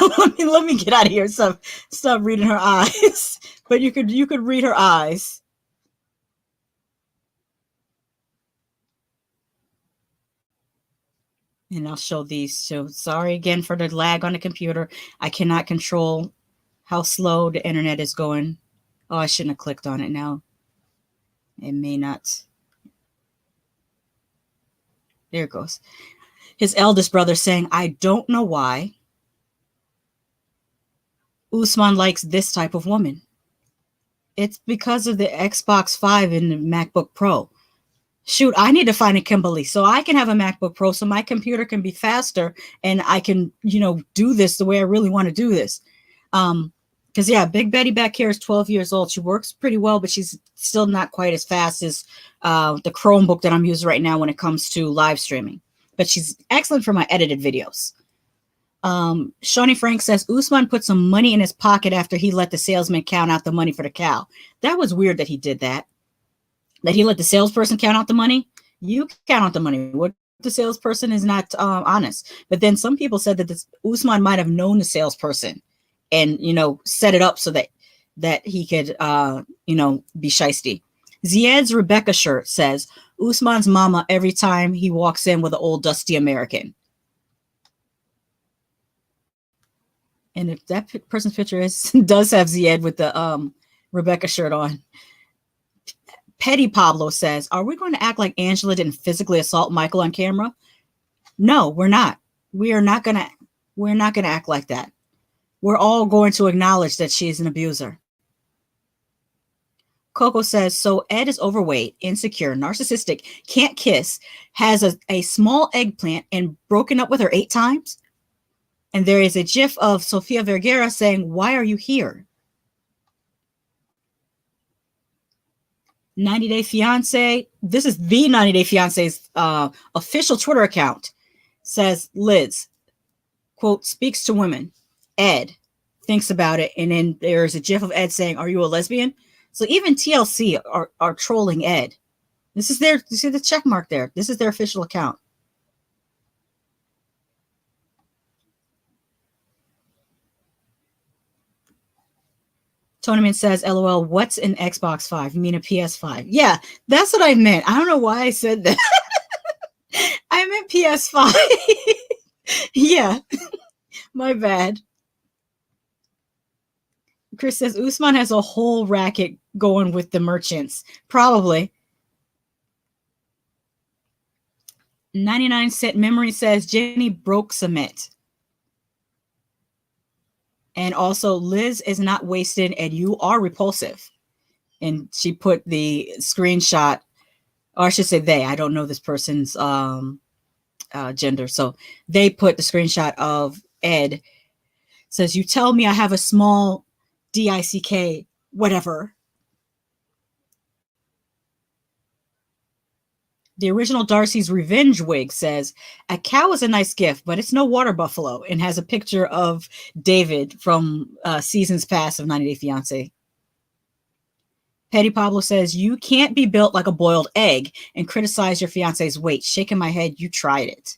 A: let me get out of here. Stop reading her eyes. But you could read her eyes. And I'll show these. So sorry again for the lag on the computer. I cannot control how slow the internet is going. Oh, I shouldn't have clicked on it now. It may not. There it goes. His eldest brother saying, I don't know why Usman likes this type of woman. It's because of the Xbox 5 and the MacBook Pro. Shoot, I need to find a Kimberly so I can have a MacBook Pro so my computer can be faster and I can, do this the way I really want to do this. Because, yeah, Big Betty back here is 12 years old. She works pretty well, but she's still not quite as fast as the Chromebook that I'm using right now when it comes to live streaming. But she's excellent for my edited videos. Shawnee Frank says, Usman put some money in his pocket after he let the salesman count out the money for the cow. That was weird that he did that. That he let the salesperson count out the money. You count out the money. What the salesperson is not honest. But then some people said that Usman might have known the salesperson and, set it up so that he could, be shiesty. Ziad's Rebecca shirt says, Usman's mama every time he walks in with an old dusty American. And if that person's picture does have Zied with the Rebecca shirt on. Petty Pablo says, are we going to act like Angela didn't physically assault Michael on camera? No, we're not. We're not gonna act like that. We're all going to acknowledge that she's an abuser. Coco says, so Ed is overweight, insecure, narcissistic, can't kiss, has a small eggplant, and broken up with her 8 times? And there is a gif of Sofia Vergara saying, why are you here? 90 Day Fiance. This is the 90 Day Fiance's official Twitter account. Says, Liz, quote, speaks to women. Ed thinks about it. And then there's a gif of Ed saying, are you a lesbian? So even TLC are trolling Ed. This is you see the check mark there. This is their official account. Tournament says, LOL, what's an Xbox 5? You mean a PS5? Yeah, that's what I meant. I don't know why I said that. I meant PS5. Yeah, my bad. Chris says, Usman has a whole racket going with the merchants. Probably. 99 Cent Memory says, Jenny broke Submit. And also, Liz is not wasted and you are repulsive. And she put the screenshot, or I should say they, I don't know this person's gender. So they put the screenshot of Ed. Says, you tell me I have a small DICK, whatever. The original Darcy's Revenge wig says, a cow is a nice gift, but it's no water buffalo, and has a picture of David from seasons past of 90 Day Fiancé. Petty Pablo says, you can't be built like a boiled egg and criticize your fiance's weight. Shaking my head, you tried it.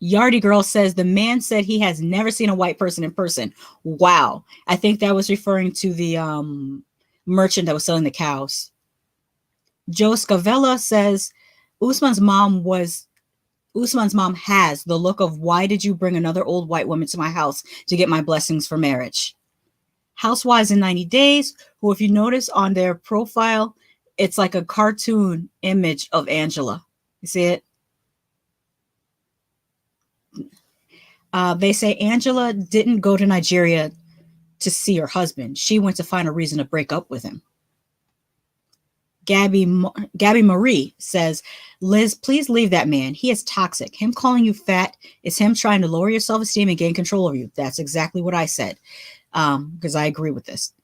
A: Yardy Girl says, the man said he has never seen a white person in person. Wow. I think that was referring to the merchant that was selling the cows. Joe Scavella says, Usman's mom has the look of, why did you bring another old white woman to my house to get my blessings for marriage? Housewives in 90 Days, who, if you notice on their profile, it's like a cartoon image of Angela. You see it? They say Angela didn't go to Nigeria to see her husband. She went to find a reason to break up with him. Gabby Marie says, Liz, please leave that man. He is toxic. Him calling you fat is him trying to lower your self-esteem and gain control over you. That's exactly what I said, because I agree with this.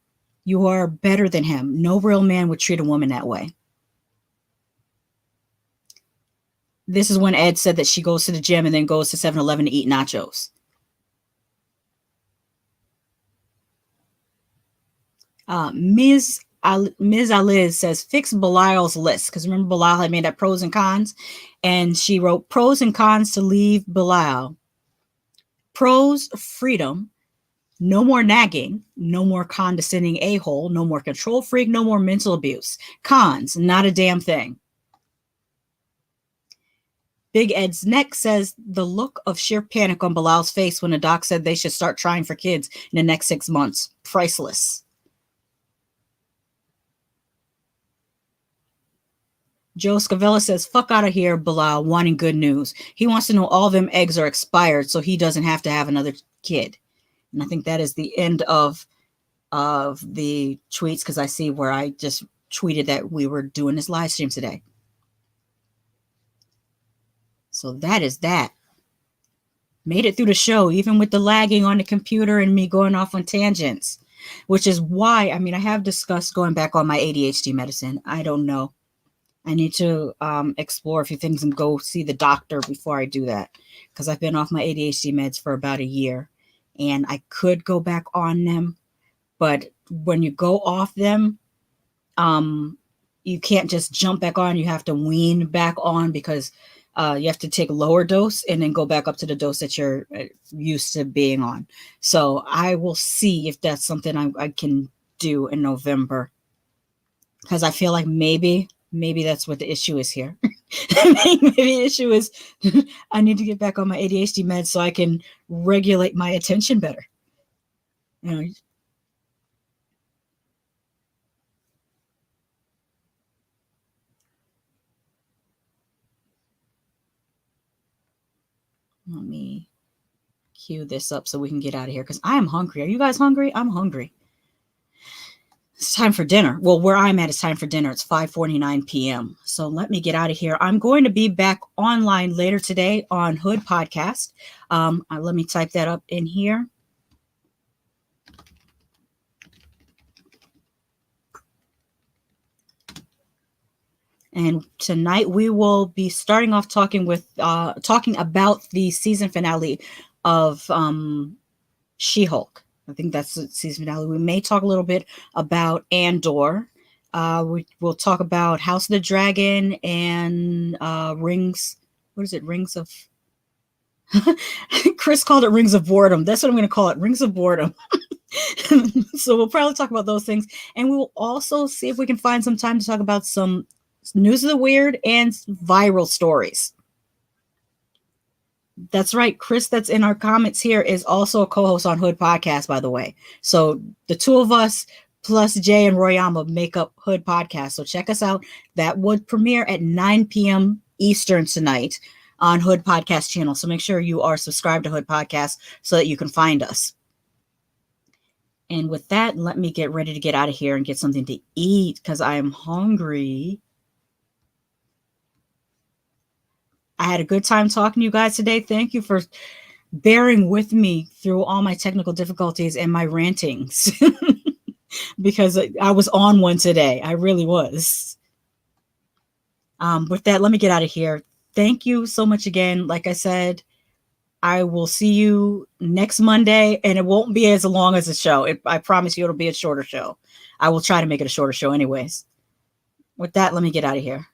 A: You are better than him. No real man would treat a woman that way. This is when Ed said that she goes to the gym and then goes to 7-Eleven to eat nachos. Ms. Aliz says, fix Belisle's list. Because remember, Belisle had made that pros and cons. And she wrote pros and cons to leave Belisle. Pros, freedom. No more nagging. No more condescending a-hole. No more control freak. No more mental abuse. Cons, not a damn thing. Big Ed's neck says, the look of sheer panic on Belisle's face when the doc said they should start trying for kids in the next 6 months. Priceless. Joe Scavella says, fuck out of here, Belisle, wanting good news. He wants to know all them eggs are expired so he doesn't have to have another kid. And I think that is the end of the tweets, because I see where I just tweeted that we were doing this live stream today. So that is that. Made it through the show, even with the lagging on the computer and me going off on tangents, which is why, I mean, I have discussed going back on my ADHD medicine. I don't know. I need to explore a few things and go see the doctor before I do that, because I've been off my ADHD meds for about a year and I could go back on them. But when you go off them, you can't just jump back on. You have to wean back on, because you have to take a lower dose and then go back up to the dose that you're used to being on. So I will see if that's something I can do in November. because I feel like maybe that's what the issue is here. Maybe the issue is I need to get back on my ADHD meds so I can regulate my attention better. You know, let me cue this up so we can get out of here because I am hungry. Are you guys hungry? I'm hungry. It's time for dinner. Well, where I'm at, it's time for dinner. It's 5:49 p.m. So let me get out of here. I'm going to be back online later today on Hood Podcast. Let me type that up in here. And tonight we will be starting off talking about the season finale of She-Hulk. I think that's the season finale. We may talk a little bit about Andor. We'll talk about House of the Dragon and Rings. What is it? Rings of... Chris called it Rings of Boredom. That's what I'm going to call it. Rings of Boredom. So we'll probably talk about those things. And we will also see if we can find some time to talk about some news of the weird and viral stories. That's right. Chris, that's in our comments here, is also a co-host on Hood Podcast, by the way. So the two of us plus Jay and Royama make up Hood Podcast. So check us out. That would premiere at 9 p.m. Eastern tonight on Hood Podcast channel. So make sure you are subscribed to Hood Podcast so that you can find us. And with that, let me get ready to get out of here and get something to eat because I am hungry. I had a good time talking to you guys today. Thank you for bearing with me through all my technical difficulties and my rantings because I was on one today. I really was. With that, let me get out of here. Thank you so much again. Like I said, I will see you next Monday, and it won't be as long as the show. I promise you it'll be a shorter show. I will try to make it a shorter show anyways. With that, let me get out of here.